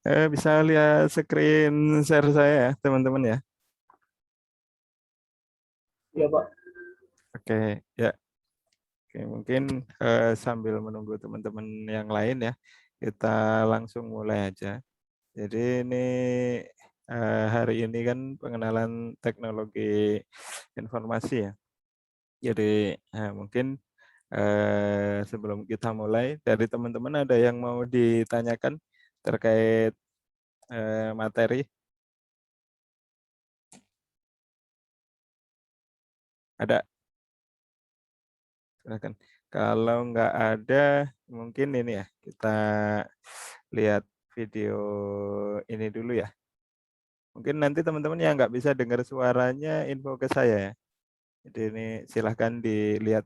Bisa lihat screen share saya ya, teman-teman ya. Iya, Pak. Oke, ya. Oke, mungkin sambil menunggu teman-teman yang lain ya, kita langsung mulai aja. Jadi ini hari ini kan pengenalan teknologi informasi ya. Jadi mungkin sebelum kita mulai, dari teman-teman ada yang mau ditanyakan terkait materi? Ada? Silakan. Kalau nggak ada, mungkin ini ya, kita lihat video ini dulu ya. Mungkin nanti teman-teman yang nggak bisa dengar suaranya, info ke saya ya. Jadi ini silahkan dilihat.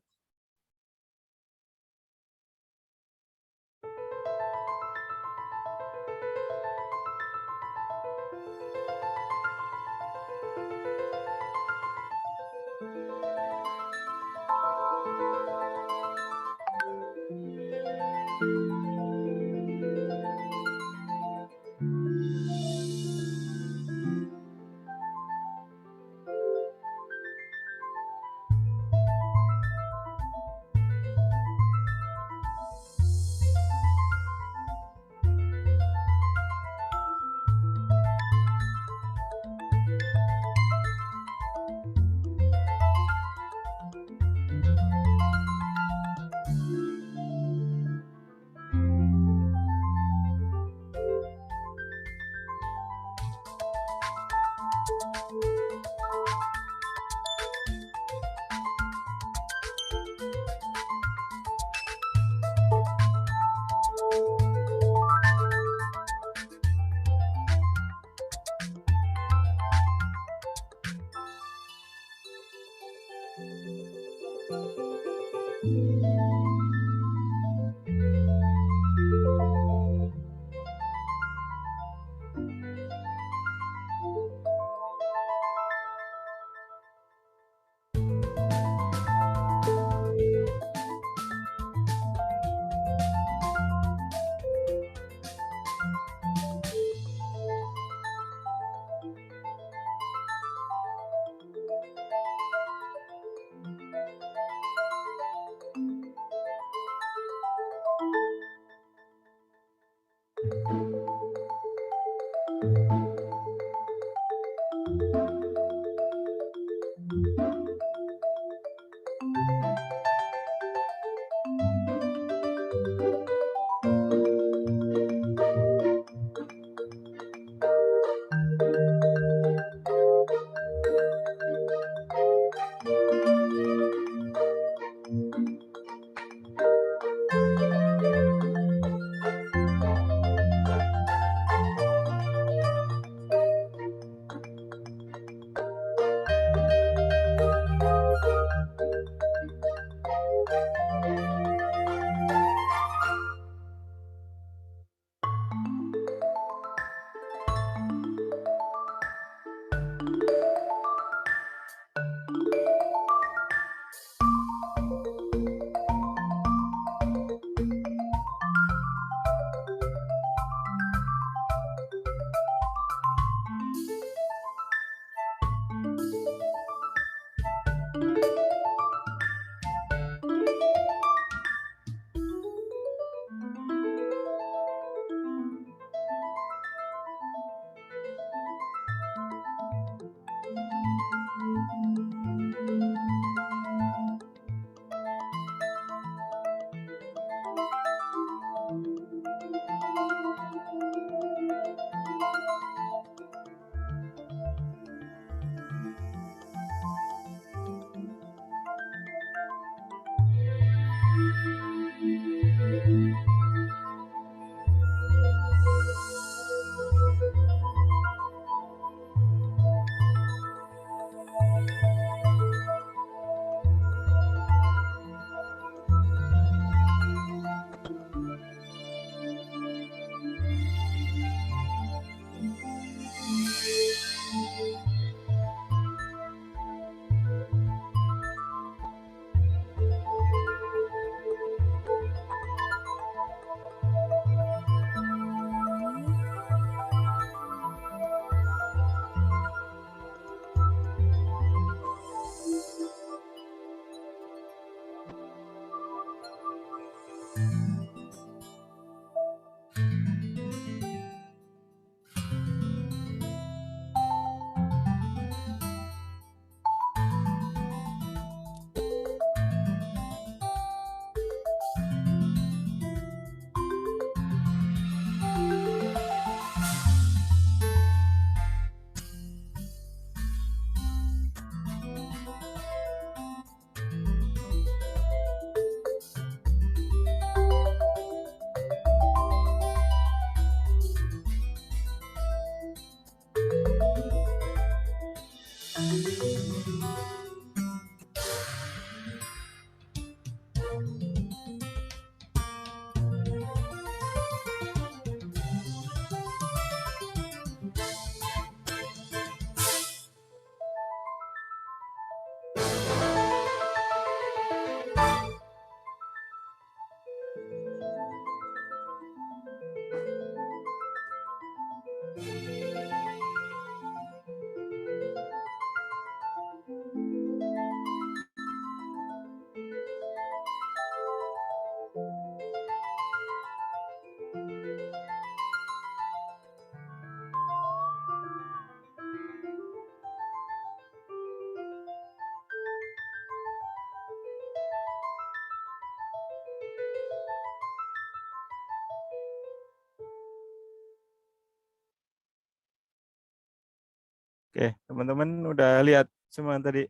Oke, teman-teman udah lihat semua tadi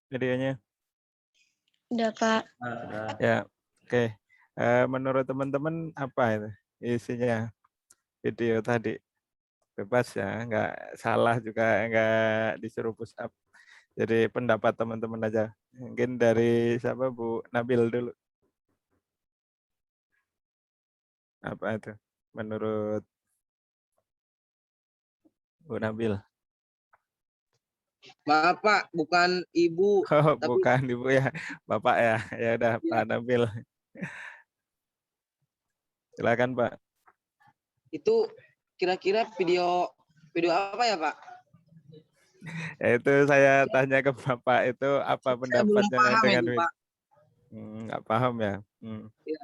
videonya? Udah, Pak. Ya, oke. Menurut teman-teman apa itu isinya video tadi? Bebas ya, nggak salah juga, nggak disuruh push up. Jadi pendapat teman-teman aja. Mungkin dari siapa, Bu Nabil dulu. Apa itu menurut Bu Nabil? Maaf Pak, bukan Ibu. Oh, Tapi bukan Ibu ya, Bapak ya. Ya udah, ya, Pak Nabil. Silakan, Pak. itu kira-kira video apa ya Pak? Ya, itu saya tanya ke Bapak itu apa Saya belum pendapatnya paham dengan itu Pak. nggak paham ya. Ya.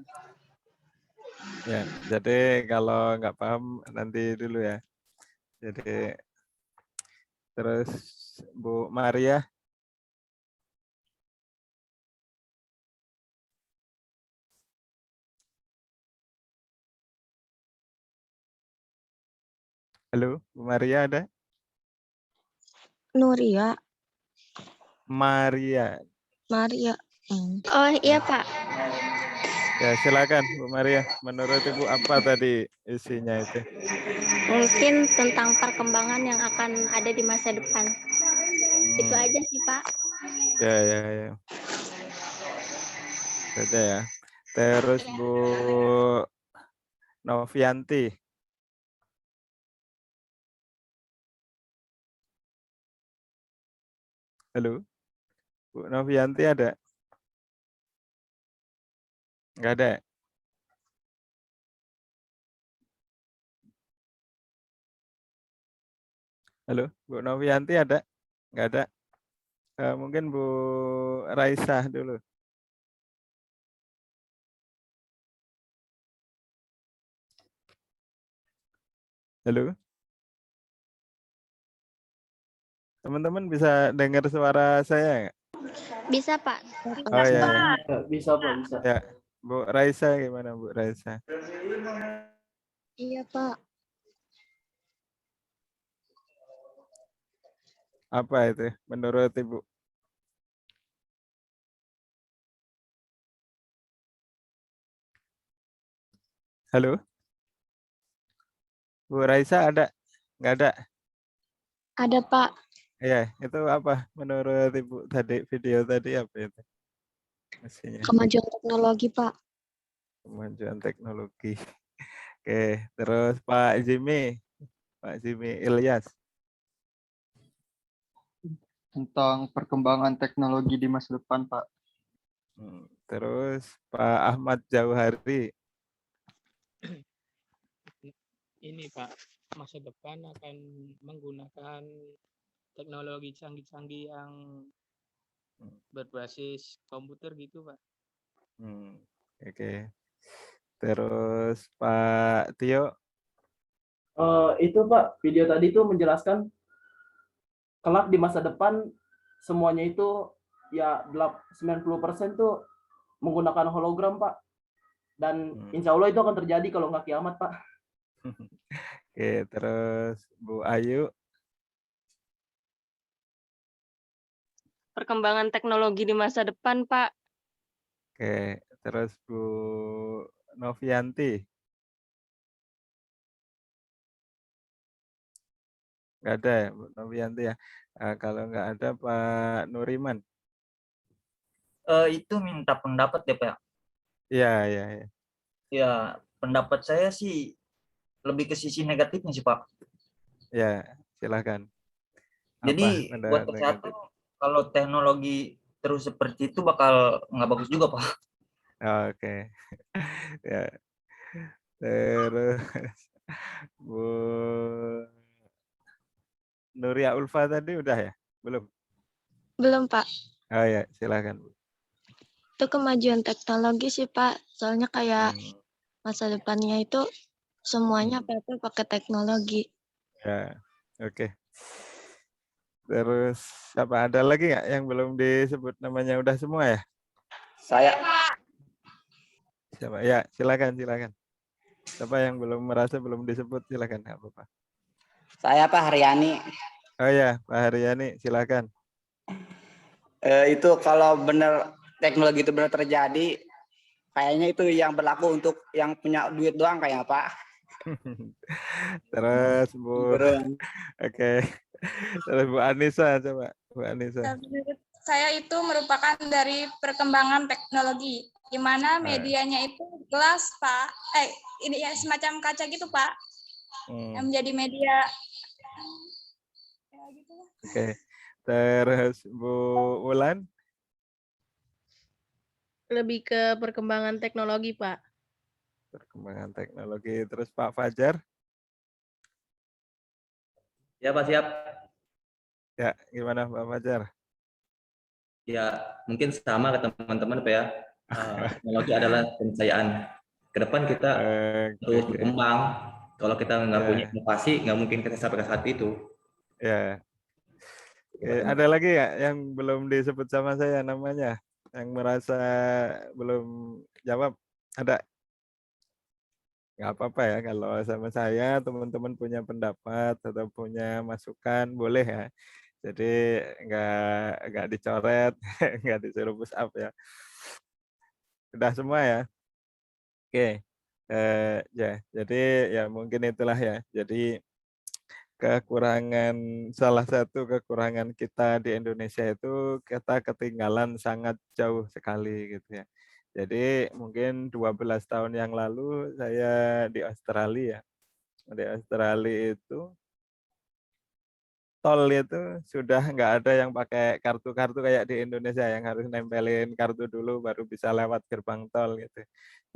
Ya, jadi kalau nggak paham nanti dulu ya. Jadi terus Bu Maria, halo, Bu Maria ada? Nuria, Maria. Maria. Oh iya Pak, Ya, silakan Bu Maria. Menurut Ibu apa tadi isinya itu? mungkin tentang perkembangan yang akan ada di masa depan. Itu aja sih Pak. Ya. Ada ya. Terus Bu Novianti. Halo, Bu Novianti ada? Nggak ada? Halo, Bu Novianti ada? Nggak ada? Mungkin Bu Raisa dulu. Halo, teman-teman bisa dengar suara saya nggak? Bisa Pak. Oh ya. Bisa Pak, bisa. Ya, Bu Raisa gimana Bu Raisa? Iya, Pak. Apa itu menurut Ibu? Halo, Bu Raisa ada? Nggak ada? Ada, Pak. Ya, itu apa menurut Ibu tadi video tadi apa itu? Isinya Kemajuan teknologi, Pak. kemajuan teknologi. Oke, terus Pak Jimmy Ilyas. Tentang perkembangan teknologi di masa depan, Pak. Terus Pak Ahmad Jauhari. Ini Pak, masa depan akan menggunakan teknologi canggih-canggih yang berbasis komputer gitu Pak. Oke. Terus Pak Tio. Itu Pak, video tadi itu menjelaskan kelak di masa depan semuanya itu ya 90% tuh menggunakan hologram Pak. Dan insya Allah itu akan terjadi kalau nggak kiamat Pak. Oke, terus Bu Ayu. Perkembangan teknologi di masa depan, Pak. Oke, terus Bu Novianti. Nggak ada ya, Bu Novianti ya. Kalau nggak ada Pak Nuriman. Itu minta pendapat ya Pak. Iya. Ya, pendapat saya sih lebih ke sisi negatifnya sih Pak. Ya, silakan. Jadi buat kesehatan kalau teknologi terus seperti itu bakal nggak bagus juga Pak. Oke. Ya. Terus Bu Nuria Ulfa tadi udah ya? Belum? Belum, Pak. Oh ya, silakan. Itu kemajuan teknologi sih, Pak. Soalnya kayak Hmm, masa depannya itu semuanya apa-apa pakai teknologi. ya, oke. Terus apa ada lagi nggak yang belum disebut namanya udah semua ya? Saya Siapa? Ya, silakan. Siapa yang belum merasa belum disebut silakan, nggak apa-apa. saya Pak Haryani. Oh ya, Pak Haryani, silakan. Itu kalau benar teknologi itu benar terjadi, kayaknya itu yang berlaku untuk yang punya duit doang kayaknya Pak. Terus Bu, Beneran. oke. Terus Bu Anissa coba, Bu Anissa. Menurut saya itu merupakan dari perkembangan teknologi, di mana medianya itu gelas, Pak. Ini ya semacam kaca gitu, Pak. Yang menjadi media. Ya, gitu lah. Oke. Terus Bu Wulan. Lebih ke perkembangan teknologi, Pak. Perkembangan teknologi. Terus Pak Fajar. Ya Pak, siap. Ya, gimana Pak Fajar? Ya, mungkin sama ke teman-teman Pak ya. Teknologi adalah keniscayaan. Ke depan kita terus berkembang. Kalau kita nggak punya inovasi, nggak mungkin kita sampai ke saat itu. Ya. Ada lagi ya yang belum disebut sama saya namanya? Yang merasa belum jawab? Ada? Nggak apa-apa ya kalau sama saya teman-teman punya pendapat atau punya masukan boleh ya. Jadi nggak dicoret, nggak disuruh push up ya. Sudah semua ya. Oke. Ya, jadi ya mungkin itulah ya. Jadi salah satu kekurangan kita di Indonesia itu kita ketinggalan sangat jauh sekali gitu ya. Jadi mungkin 12 tahun yang lalu saya di Australia. Di Australia itu tol itu sudah nggak ada yang pakai kartu-kartu kayak di Indonesia yang harus nempelin kartu dulu baru bisa lewat gerbang tol gitu.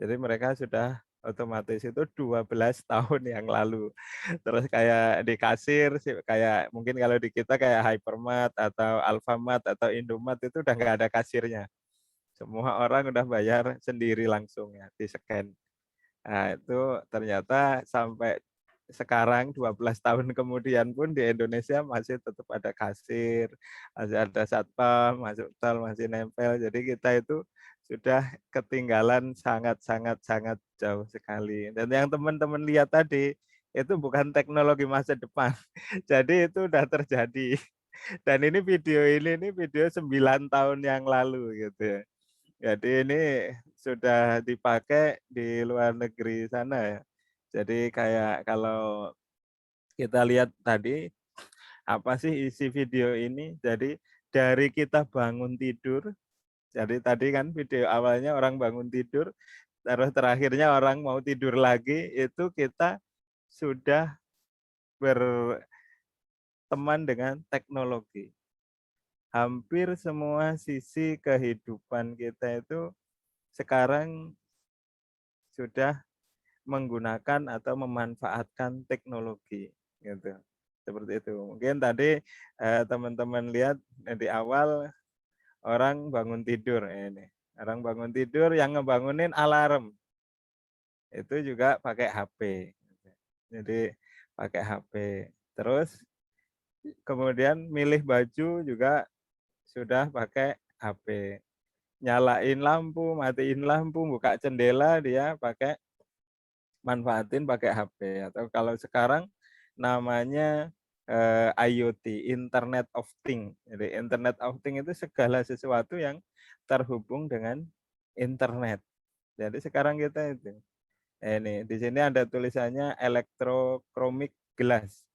Jadi mereka sudah otomatis itu 12 tahun yang lalu. Terus kayak di kasir kayak mungkin kalau di kita kayak Hypermart atau Alfamart atau Indomart itu udah nggak ada kasirnya. Semua orang udah bayar sendiri langsung ya, di-scan. Nah, itu ternyata sampai sekarang 12 tahun kemudian pun di Indonesia masih tetap ada kasir, masih ada satpam, masuk tol masih nempel. Jadi kita itu sudah ketinggalan sangat jauh sekali. Dan yang teman-teman lihat tadi itu bukan teknologi masa depan. Jadi itu udah terjadi. Dan ini video 9 tahun yang lalu gitu ya. Jadi ini sudah dipakai di luar negeri sana ya. Jadi kayak kalau kita lihat tadi, apa sih isi video ini? Jadi dari kita bangun tidur, jadi tadi kan video awalnya orang bangun tidur, terus terakhirnya orang mau tidur lagi, itu kita sudah berteman dengan teknologi. Hampir semua sisi kehidupan kita itu sekarang sudah menggunakan atau memanfaatkan teknologi gitu. Seperti itu. Mungkin tadi teman-teman lihat di awal orang bangun tidur ini. Orang bangun tidur yang ngebangunin alarm. Itu juga pakai HP. Jadi pakai HP. Terus kemudian milih baju juga sudah pakai HP. Nyalain lampu, matiin lampu, buka jendela dia manfaatin pakai HP. Atau kalau sekarang namanya IoT, Internet of Things. Jadi Internet of Things itu segala sesuatu yang terhubung dengan internet. Jadi sekarang kita itu. Ini di sini ada tulisannya electrochromic glass.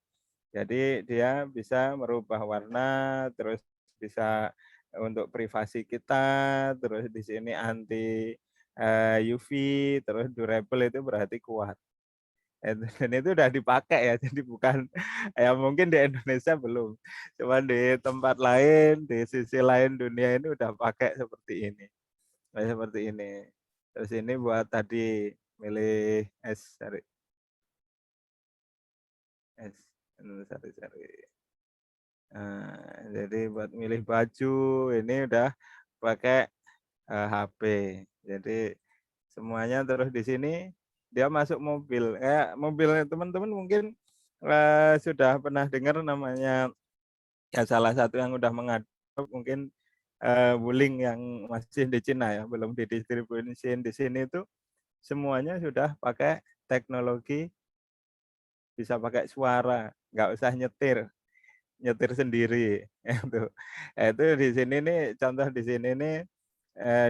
Jadi dia bisa merubah warna, terus bisa untuk privasi kita, terus di sini anti UV, terus durable itu berarti kuat. Dan itu udah dipakai ya, jadi bukan ya mungkin di Indonesia belum, cuman di tempat lain, di sisi lain dunia ini udah pakai seperti ini. Nah, seperti ini. Terus ini buat tadi milih es, cari es, cari. Jadi buat milih baju ini udah pakai HP. Jadi semuanya terus di sini dia masuk mobil. Mobil teman-teman mungkin sudah pernah dengar namanya ya salah satu yang udah mengadop mungkin Wuling yang masih di Cina ya, belum didistribusiin di sini itu semuanya sudah pakai teknologi bisa pakai suara, nggak usah nyetir sendiri itu di sini nih contoh di sini nih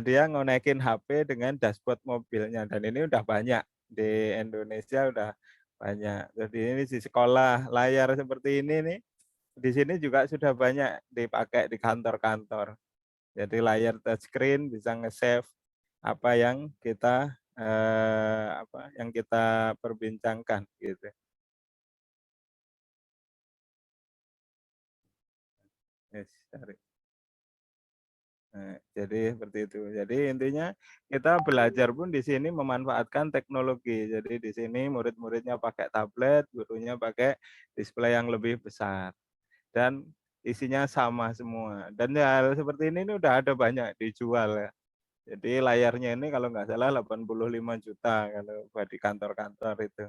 dia ngonekin HP dengan dashboard mobilnya dan ini udah banyak di Indonesia udah banyak. Jadi ini di sekolah layar seperti ini nih di sini juga sudah banyak dipakai di kantor-kantor. Jadi layar touchscreen bisa nge-save apa yang kita perbincangkan gitu. Yes, sorry. Nah, jadi seperti itu. Jadi intinya kita belajar pun di sini memanfaatkan teknologi. Jadi di sini murid-muridnya pakai tablet, gurunya pakai display yang lebih besar. Dan isinya sama semua. Dan hal seperti ini udah ada banyak dijual ya. Jadi layarnya ini kalau nggak salah 85 juta kalau buat di kantor-kantor itu.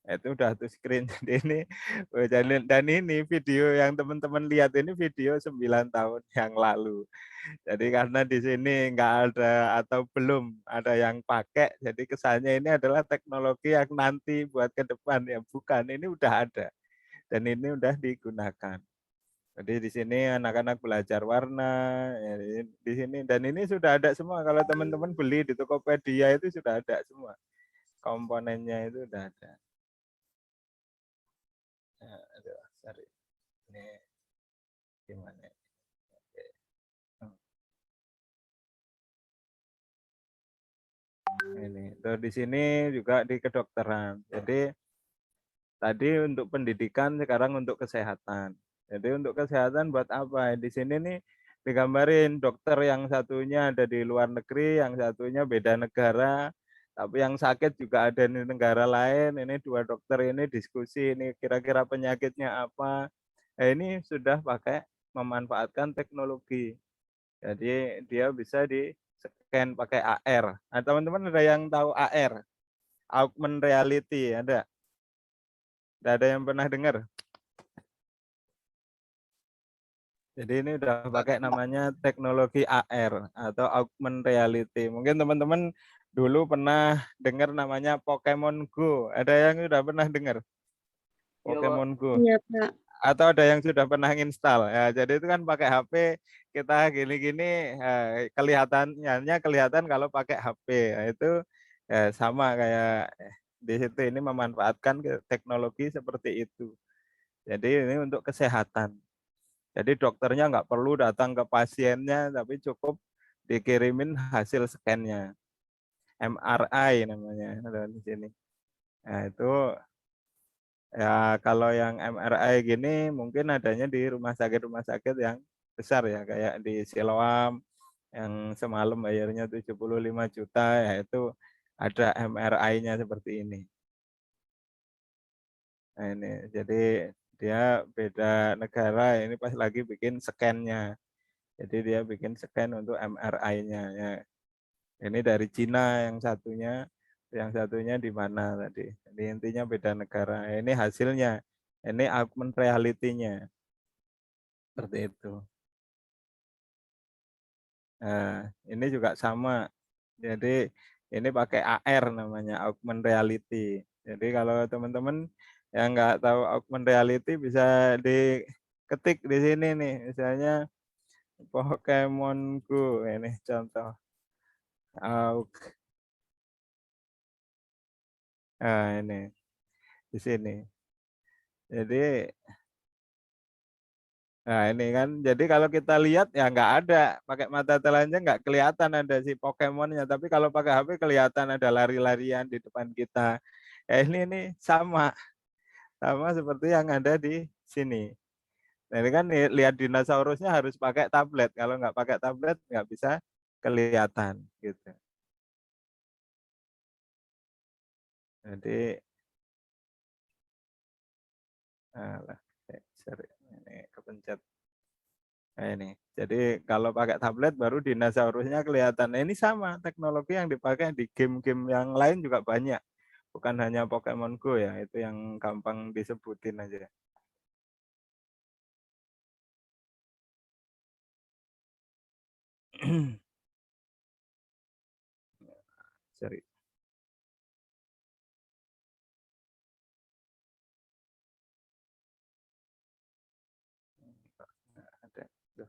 Itu udah tuh screen. Dan ini video yang teman-teman lihat ini video 9 tahun yang lalu. Jadi karena di sini nggak ada atau belum ada yang pakai, jadi kesannya ini adalah teknologi yang nanti buat ke depan ya bukan, ini udah ada dan ini udah digunakan. Jadi di sini anak-anak belajar warna, ya, di sini dan ini sudah ada semua. Kalau teman-teman beli di Tokopedia itu sudah ada semua, komponennya itu udah ada. Nah, aduh, sorry. Ini gimana? Ini terus di sini juga di kedokteran. Jadi tadi untuk pendidikan, sekarang untuk kesehatan. Jadi untuk kesehatan buat apa? Di sini nih digambarin dokter yang satunya ada di luar negeri, yang satunya beda negara, tapi yang sakit juga ada di negara lain. Ini dua dokter ini diskusi ini kira-kira penyakitnya apa. Nah, ini sudah pakai memanfaatkan teknologi. Jadi dia bisa di scan pakai AR. Nah, teman-teman ada yang tahu AR? Augmented reality ada? Tidak ada yang pernah dengar? Jadi ini udah pakai namanya teknologi AR atau augmented reality. Mungkin teman-teman dulu pernah dengar namanya Pokemon Go. Ada yang sudah pernah dengar? Pokemon Go. Iya, Pak. Atau ada yang sudah pernah install. Ya, jadi itu kan pakai HP kita gini-gini kelihatan kalau pakai HP. Nah, itu ya sama kayak di situ ini memanfaatkan teknologi seperti itu. Jadi ini untuk kesehatan. Jadi dokternya nggak perlu datang ke pasiennya, tapi cukup dikirimin hasil scan-nya. MRI namanya di sini. Nah, itu ya kalau yang MRI gini mungkin adanya di rumah sakit yang besar ya, kayak di Siloam yang semalam bayarnya 75 juta, ya itu ada MRI-nya seperti ini. Nah ini, jadi dia beda negara, ini pas lagi bikin scan-nya. Jadi dia bikin scan untuk MRI-nya. Ya. Ini dari Cina yang satunya di mana tadi. Jadi intinya beda negara. Ini hasilnya. Ini augmented reality-nya. Seperti itu. Nah, ini juga sama. Jadi ini pakai AR namanya, augmented reality. Jadi kalau teman-teman yang nggak tahu augmented reality bisa diketik di sini nih. Misalnya Pokemon Go, ini contoh. Nah, ini di sini. Jadi, nah ini kan, jadi kalau kita lihat ya nggak ada, pakai mata telanjang nggak kelihatan ada si Pokemonnya, tapi kalau pakai HP kelihatan ada lari-larian di depan kita. Ini sama seperti yang ada di sini. Nah, ini kan lihat dinosaurusnya harus pakai tablet, kalau nggak pakai tablet nggak bisa kelihatan gitu. Jadi, sorry, ini pencet. Nah ini, jadi kalau pakai tablet baru dinosaurusnya kelihatan. Nah, ini sama teknologi yang dipakai di game-game yang lain juga banyak. Bukan hanya Pokemon Go ya, itu yang gampang disebutin aja. Sorry. Ada. Tuh.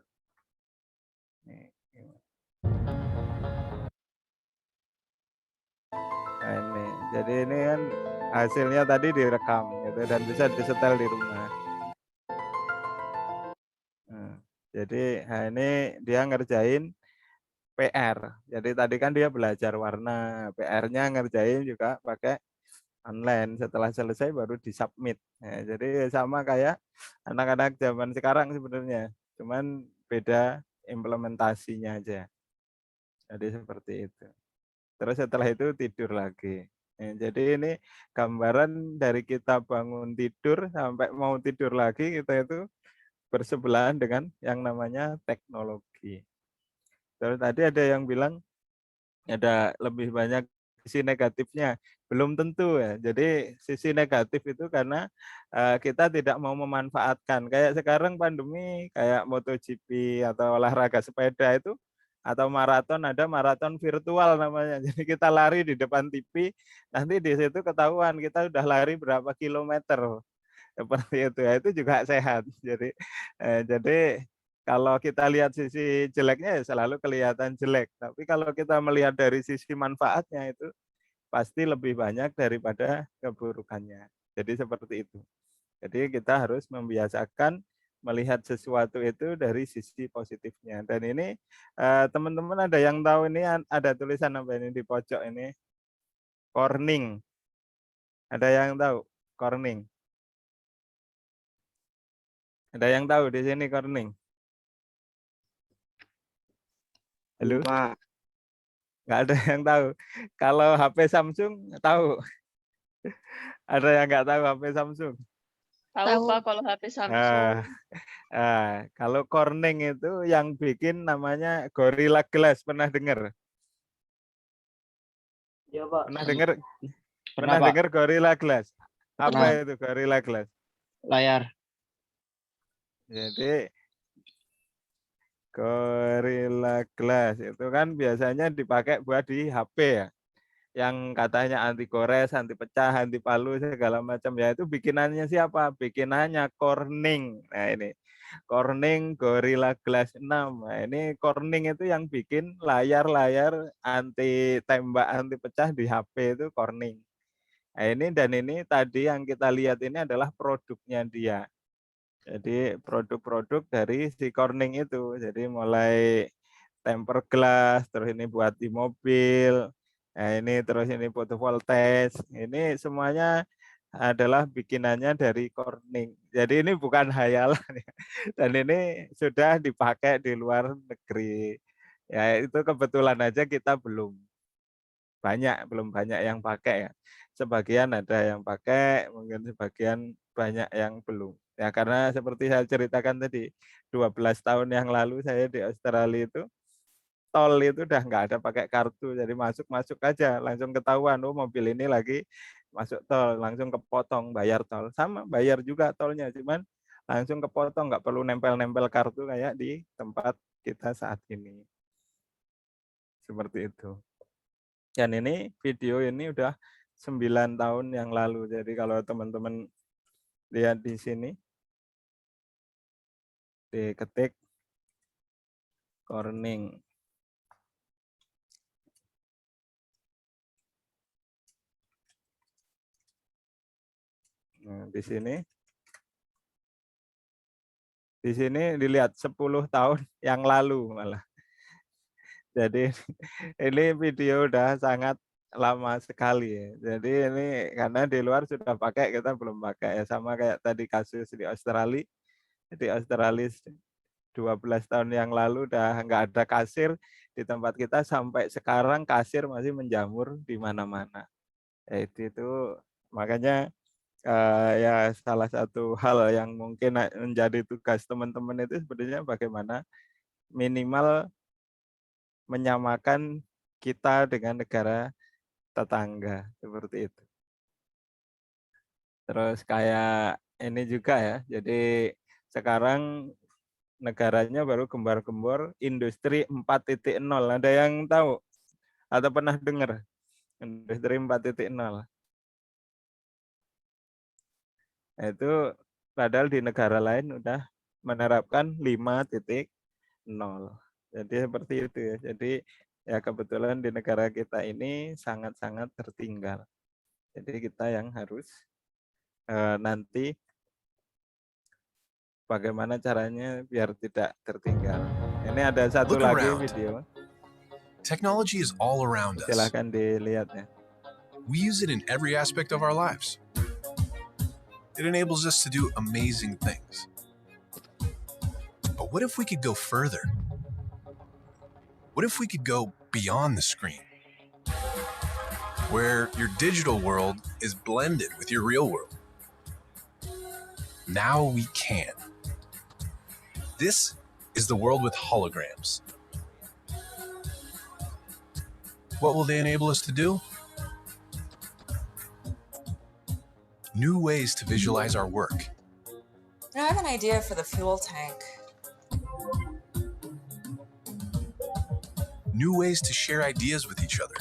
Nih. Nah ini, jadi ini kan hasilnya tadi direkam gitu dan bisa disetel di rumah. Nah, jadi ini dia ngerjain PR. Jadi tadi kan dia belajar warna, PR-nya ngerjain juga pakai online. Setelah selesai baru disubmit. Nah, jadi sama kayak anak-anak zaman sekarang sebenarnya, cuman beda implementasinya aja. Jadi seperti itu. Terus setelah itu tidur lagi. Nah, jadi ini gambaran dari kita bangun tidur sampai mau tidur lagi, kita itu bersebelahan dengan yang namanya teknologi. Terus tadi ada yang bilang ada lebih banyak sisi negatifnya. Belum tentu ya. Jadi sisi negatif itu karena kita tidak mau memanfaatkan. Kayak sekarang pandemi, kayak MotoGP atau olahraga sepeda itu, atau maraton, ada maraton virtual namanya. Jadi kita lari di depan TV, nanti di situ ketahuan kita udah lari berapa kilometer. Seperti itu ya, itu juga sehat. Jadi kalau kita lihat sisi jeleknya ya selalu kelihatan jelek. Tapi kalau kita melihat dari sisi manfaatnya itu pasti lebih banyak daripada keburukannya. Jadi seperti itu. Jadi kita harus membiasakan melihat sesuatu itu dari sisi positifnya. Dan ini teman-teman ada yang tahu ini ada tulisan apa ini di pojok ini? Corning. Ada yang tahu? Corning. Ada yang tahu di sini Corning? Halo? Pak. Nggak ada yang tahu. Kalau HP Samsung tahu. Ada yang nggak tahu HP Samsung? Tahu Pak kalau HP Samsung. Kalau Corning itu yang bikin namanya Gorilla Glass, pernah dengar? Iya Pak. Pernah dengar? Pernah, Pak. Dengar Gorilla Glass? Apa Pernah. itu Gorilla Glass? Layar. Jadi Gorilla Glass itu kan biasanya dipakai buat di HP ya. Yang katanya anti gores, anti pecah, anti palu segala macam ya, itu bikinannya siapa? Bikinannya Corning. Nah ini Corning Gorilla Glass 6. Nah ini Corning itu yang bikin layar-layar anti tembak, anti pecah di HP itu Corning. Nah ini dan ini tadi yang kita lihat ini adalah produknya dia. Jadi produk-produk dari si Corning itu. Jadi mulai tempered glass, terus ini buat di mobil. Nah ini terus ini fotovoltaik, ini semuanya adalah bikinannya dari Corning. Jadi ini bukan hayalan ya. Dan ini sudah dipakai di luar negeri. Ya itu kebetulan aja kita belum banyak yang pakai ya. Sebagian ada yang pakai, mungkin sebagian banyak yang belum. Ya karena seperti saya ceritakan tadi, 12 tahun yang lalu saya di Australia itu tol itu udah nggak ada pakai kartu, jadi masuk aja langsung ketahuan, oh mobil ini lagi masuk tol, langsung kepotong bayar tol. Sama bayar juga tolnya, cuman langsung kepotong, nggak perlu nempel-nempel kartu kayak di tempat kita saat ini. Seperti itu. Dan ini video ini udah 9 tahun yang lalu. Jadi kalau teman-teman lihat di sini, diketik Corning. Nah, di sini dilihat 10 tahun yang lalu malah. Jadi ini video udah sangat lama sekali ya. Jadi ini karena di luar sudah pakai, kita belum pakai ya, sama kayak tadi kasus di Australia. Di Australia 12 tahun yang lalu udah nggak ada kasir di tempat kita, sampai sekarang kasir masih menjamur di mana-mana. Ya, itu makanya ya salah satu hal yang mungkin menjadi tugas teman-teman itu sebenarnya bagaimana minimal menyamakan kita dengan negara tetangga, seperti itu. Terus kayak ini juga ya, jadi sekarang negaranya baru gembar-gembor industri 4.0. Ada yang tahu atau pernah dengar industri 4.0? Itu padahal di negara lain udah menerapkan 5.0. Jadi seperti itu ya. Jadi ya kebetulan di negara kita ini sangat-sangat tertinggal. Jadi kita yang harus nanti bagaimana caranya biar tidak tertinggal. Ini ada satu Look lagi around. video. Technology is all around us. Silahkan dilihat ya. We use it in every aspect of our lives. It enables us to do amazing things. But what if we could go further? What if we could go beyond the screen? Where your digital world is blended with your real world. Now we can. This is the world with holograms. What will they enable us to do? New ways to visualize our work. I have an idea for the fuel tank. New ways to share ideas with each other.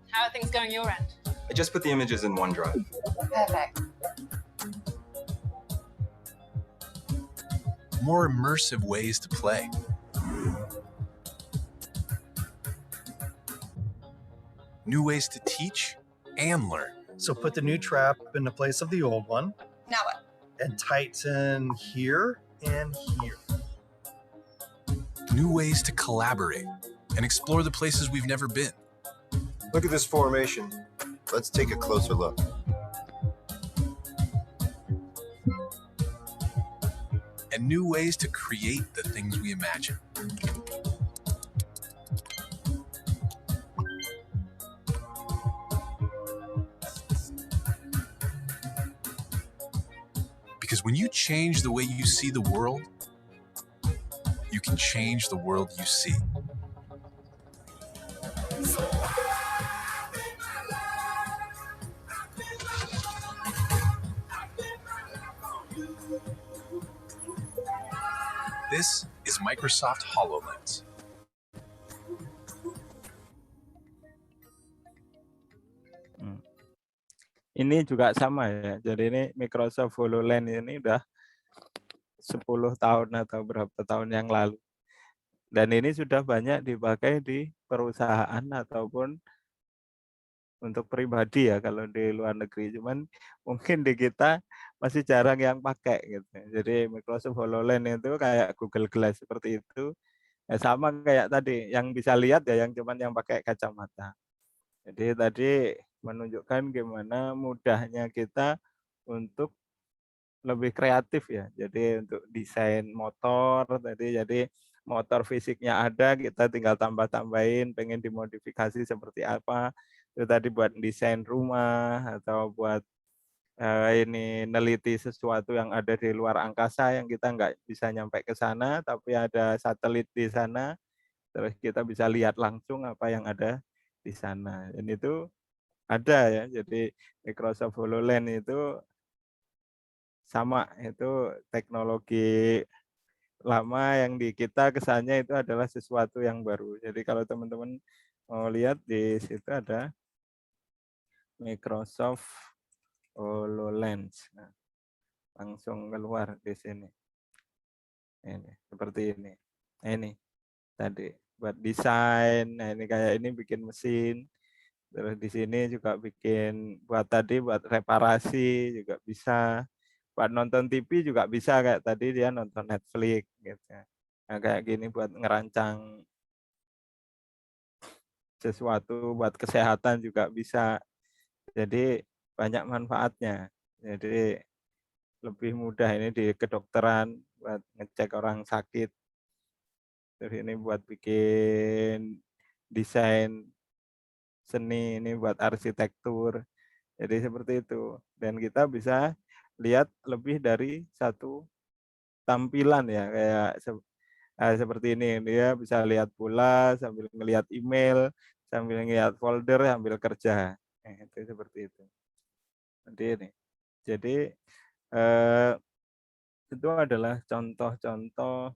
How are things going your end? I just put the images in OneDrive. Perfect. More immersive ways to play. New ways to teach and learn. So put the new trap in the place of the old one. Now what? And tighten here and here. New ways to collaborate and explore the places we've never been. Look at this formation. Let's take a closer look. And new ways to create the things we imagine. Because when you change the way you see the world, you can change the world you see. This is Microsoft HoloLens. Ini juga sama ya. Jadi ini Microsoft HoloLens ini udah 10 tahun atau berapa tahun yang lalu. Dan ini sudah banyak dipakai di perusahaan ataupun untuk pribadi ya kalau di luar negeri. Cuman mungkin di kita masih jarang yang pakai gitu. Jadi Microsoft HoloLens itu kayak Google Glass seperti itu. Ya sama kayak tadi yang bisa lihat ya yang cuman yang pakai kacamata. Jadi tadi menunjukkan gimana mudahnya kita untuk lebih kreatif ya. Jadi untuk desain motor tadi, jadi motor fisiknya ada, kita tinggal tambah-tambahin, pengen dimodifikasi seperti apa. Itu tadi buat desain rumah atau buat ini neliti sesuatu yang ada di luar angkasa yang kita nggak bisa nyampe ke sana, tapi ada satelit di sana, terus kita bisa lihat langsung apa yang ada di sana. Dan itu ada ya, jadi Microsoft HoloLens itu sama, itu teknologi lama yang di kita kesannya itu adalah sesuatu yang baru. Jadi kalau teman-teman mau lihat di situ ada Microsoft HoloLens. Nah, langsung keluar di sini. Ini seperti ini. Nah, ini tadi buat desain. Nah, ini kayak ini bikin mesin. Terus di sini juga bikin buat tadi buat reparasi juga bisa. Buat nonton TV juga bisa kayak tadi dia nonton Netflix gitu. Nah, kayak gini buat ngerancang sesuatu buat kesehatan juga bisa. Jadi banyak manfaatnya. Jadi lebih mudah ini di kedokteran buat ngecek orang sakit. Terus ini buat bikin desain seni, ini buat arsitektur. Jadi seperti itu. Dan kita bisa lihat lebih dari satu tampilan ya, kayak seperti ini. Dia bisa lihat bola sambil ngelihat email, sambil ngelihat folder, sambil kerja. Itu seperti itu. Nanti ini. Jadi itu adalah contoh-contoh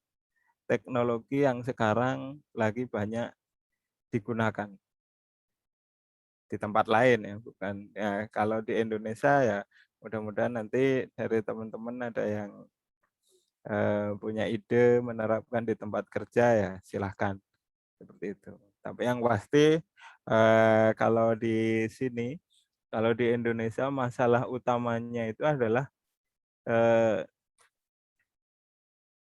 teknologi yang sekarang lagi banyak digunakan di tempat lain ya, bukan ya. Kalau di Indonesia ya mudah-mudahan nanti dari teman-teman ada yang punya ide menerapkan di tempat kerja ya silahkan seperti itu. Tapi yang pasti kalau di sini, kalau di Indonesia masalah utamanya itu adalah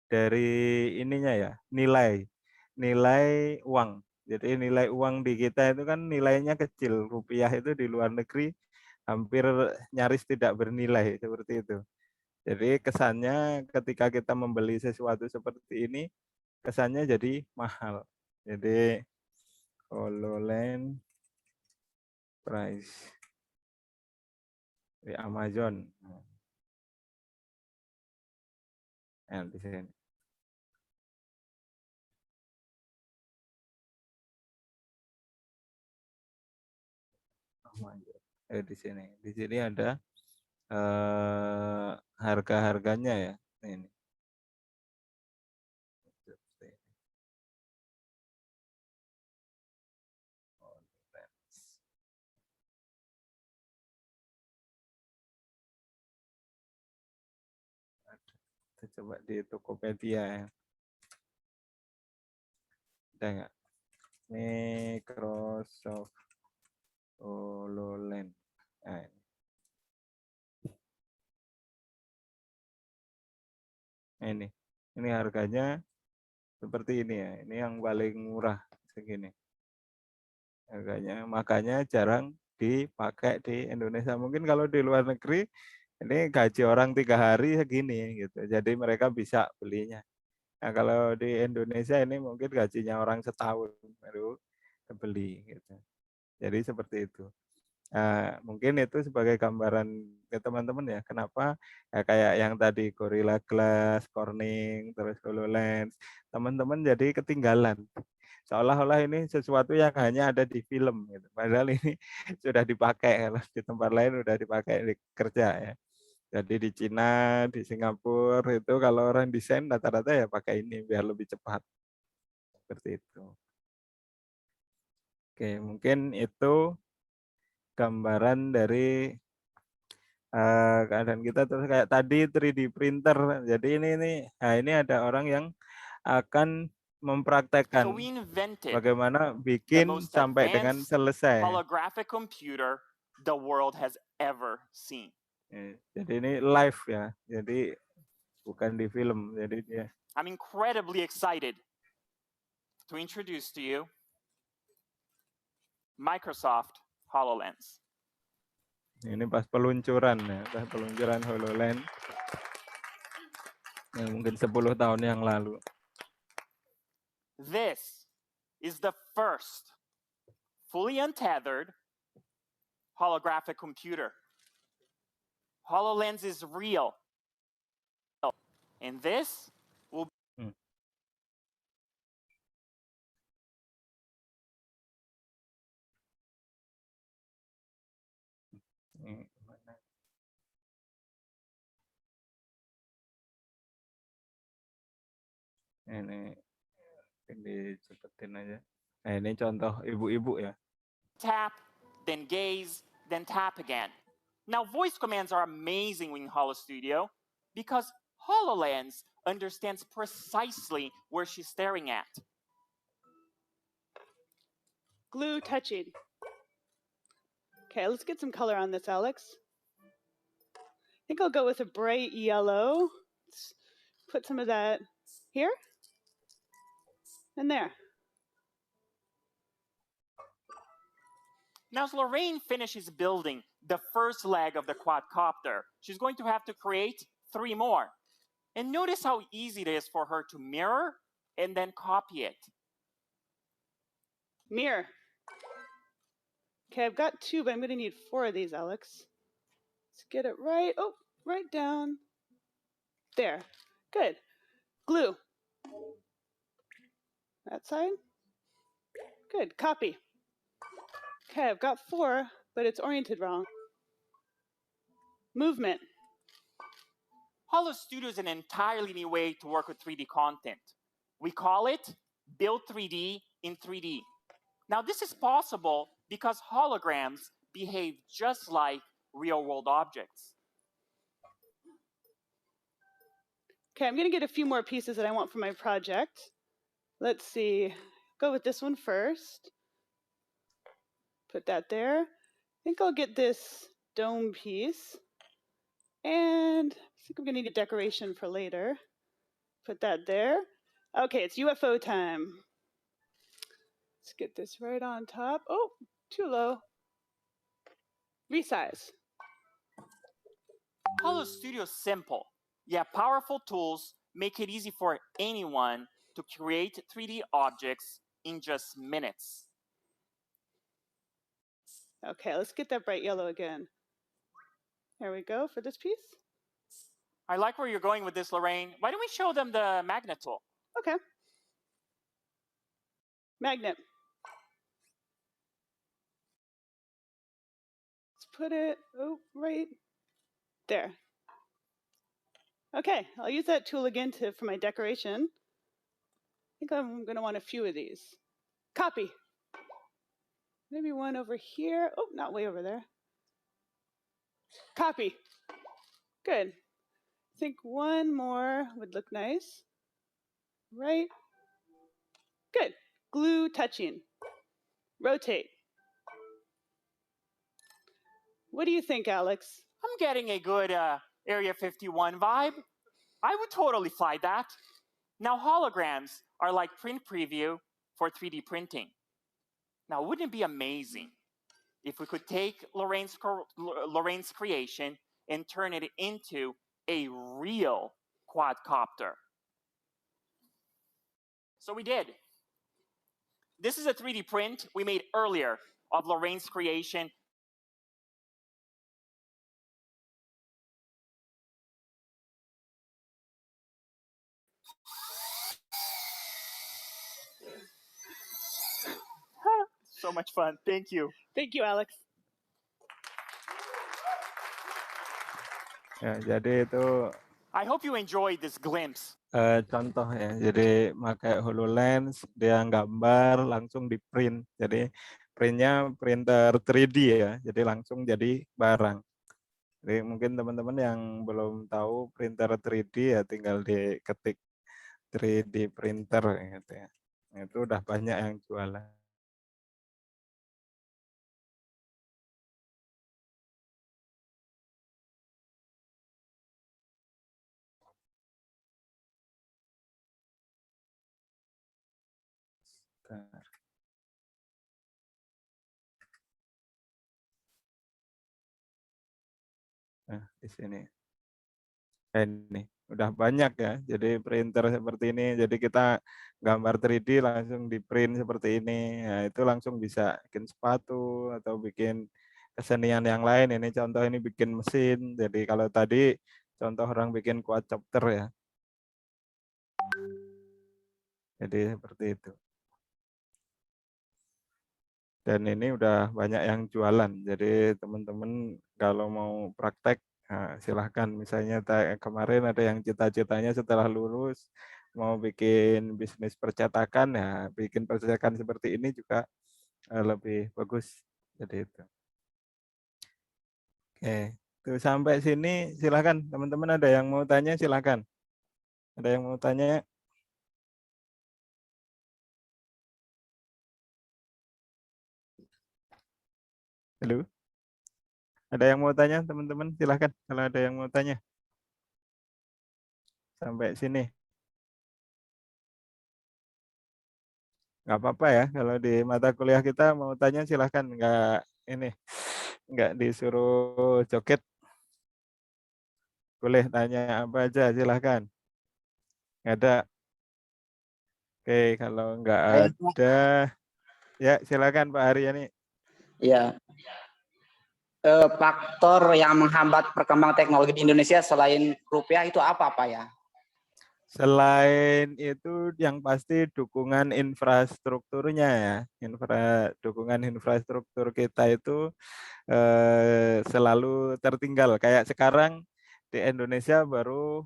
dari ininya ya, nilai uang. Jadi nilai uang di kita itu kan nilainya kecil. Rupiah itu di luar negeri hampir nyaris tidak bernilai seperti itu. Jadi kesannya ketika kita membeli sesuatu seperti ini, kesannya jadi mahal. Jadi HoloLens price di Amazon. Nah, di sini. Di sini. Di sini ada harga-harganya ya. Ini. Kita coba di Tokopedia ya. Ada nggak? Microsoft HoloLens. Nah, ini harganya seperti ini ya. Ini yang paling murah segini harganya. Makanya jarang dipakai di Indonesia. Mungkin kalau di luar negeri ini gaji orang 3 hari segini gitu. Jadi mereka bisa belinya. Nah, kalau di Indonesia ini mungkin gajinya orang setahun baru beli gitu. Jadi seperti itu. Nah, mungkin itu sebagai gambaran ke teman-teman ya, kenapa ya kayak yang tadi Gorilla Glass, Corning, terus HoloLens, teman-teman jadi ketinggalan. Seolah-olah ini sesuatu yang hanya ada di film gitu. Padahal ini sudah dipakai, kalau di tempat lain sudah dipakai di kerja ya. Jadi di Cina, di Singapura itu kalau orang desain rata-rata ya pakai ini biar lebih cepat. Seperti itu. Oke, mungkin itu gambaran dari keadaan kita. Terus kayak tadi 3D printer. Jadi ini ada orang yang akan mempraktekkan bagaimana bikin sampai dengan selesai. Holographic computer the world has ever seen. Jadi ini live ya. Jadi bukan di film. Jadi dia. I'm incredibly excited to introduce to you Microsoft HoloLens. Ini pas peluncuran ya, pas peluncuran HoloLens. Ya, mungkin 10 tahun yang lalu. This is the first fully untethered holographic computer. HoloLens is real. And this will Ini dicepetin aja. Nah, ini contoh ibu-ibu ya. tap, then gaze, then tap again. Now, voice commands are amazing in Holo Studio because HoloLens understands precisely where she's staring at. Glue touching. Okay, let's get some color on this, Alex. I think I'll go with a bright yellow. Let's put some of that here and there. Now, as Lorraine finishes building the first leg of the quadcopter, she's going to have to create 3 more. And notice how easy it is for her to mirror and then copy it. Mirror. Okay, I've got 2, but I'm going to need 4 of these, Alex. Let's get it right. Oh, right down. There. Good. Glue. That side. Good. Copy. Okay, I've got 4, but it's oriented wrong. Movement. Holo Studio is an entirely new way to work with 3D content. We call it Build 3D in 3D. Now, this is possible because holograms behave just like real-world objects. Okay, I'm going to get a few more pieces that I want for my project. Let's see. Go with this one first. Put that there. I think I'll get this dome piece. And I think I'm going to need a decoration for later. Put that there. Okay, it's UFO time. Let's get this right on top. Oh, too low. Resize. Holo Studio is simple, yet powerful tools make it easy for anyone to create 3D objects in just minutes. Okay, let's get that bright yellow again. There we go for this piece. I like where you're going with this, Lorraine. Why don't we show them the magnet tool? Okay. Magnet. Let's put it right there. Okay, I'll use that tool again for my decoration. I think I'm going to want a few of these. Copy. Maybe one over here. Oh, not way over there. Copy. Good. I think one more would look nice. Right. Good. Glue touching. Rotate. What do you think, Alex? I'm getting a good Area 51 vibe. I would totally fly that. Now, holograms are like print preview for 3D printing. Now, wouldn't it be amazing if we could take Lorraine's creation and turn it into a real quadcopter? So we did. This is a 3D print we made earlier of Lorraine's creation. So much fun. Thank you. Thank you, Alex. Ya, jadi itu I hope you enjoyed this glimpse. contoh ya. Jadi pakai HoloLens, dia gambar langsung di print. Jadi printnya printer 3D ya. Jadi langsung jadi barang. Jadi mungkin teman-teman yang belum tahu printer 3D ya tinggal diketik 3D printer gitu ya. Itu udah banyak yang jualan. Nah, di sini. Ini udah banyak ya. Jadi printer seperti ini. Jadi kita gambar 3D langsung di print seperti ini. Nah, itu langsung bisa bikin sepatu atau bikin kesenian yang lain. Ini contoh ini bikin mesin. Jadi kalau tadi contoh orang bikin quadcopter ya. Jadi seperti itu. Dan ini udah banyak yang jualan. Jadi teman-teman kalau mau praktek, nah, silahkan. Misalnya kemarin ada yang cita-citanya setelah lulus mau bikin bisnis percetakan, ya bikin percetakan seperti ini juga lebih bagus. Jadi itu. Oke, tuh sampai sini silahkan. Teman-teman ada yang mau tanya silahkan. Ada yang mau tanya? Halo? Ada yang mau tanya, teman-teman? Silahkan kalau ada yang mau tanya. Sampai sini. Nggak apa-apa ya, kalau di mata kuliah kita mau tanya silahkan. Nggak disuruh joget. Boleh tanya apa aja, silahkan. Nggak ada. Oke, kalau nggak ada, ya silakan Pak Haryani. Ya, faktor yang menghambat perkembangan teknologi di Indonesia selain rupiah itu apa Pak ya? Selain itu yang pasti dukungan infrastrukturnya ya. Dukungan infrastruktur kita itu selalu tertinggal. Kayak sekarang di Indonesia baru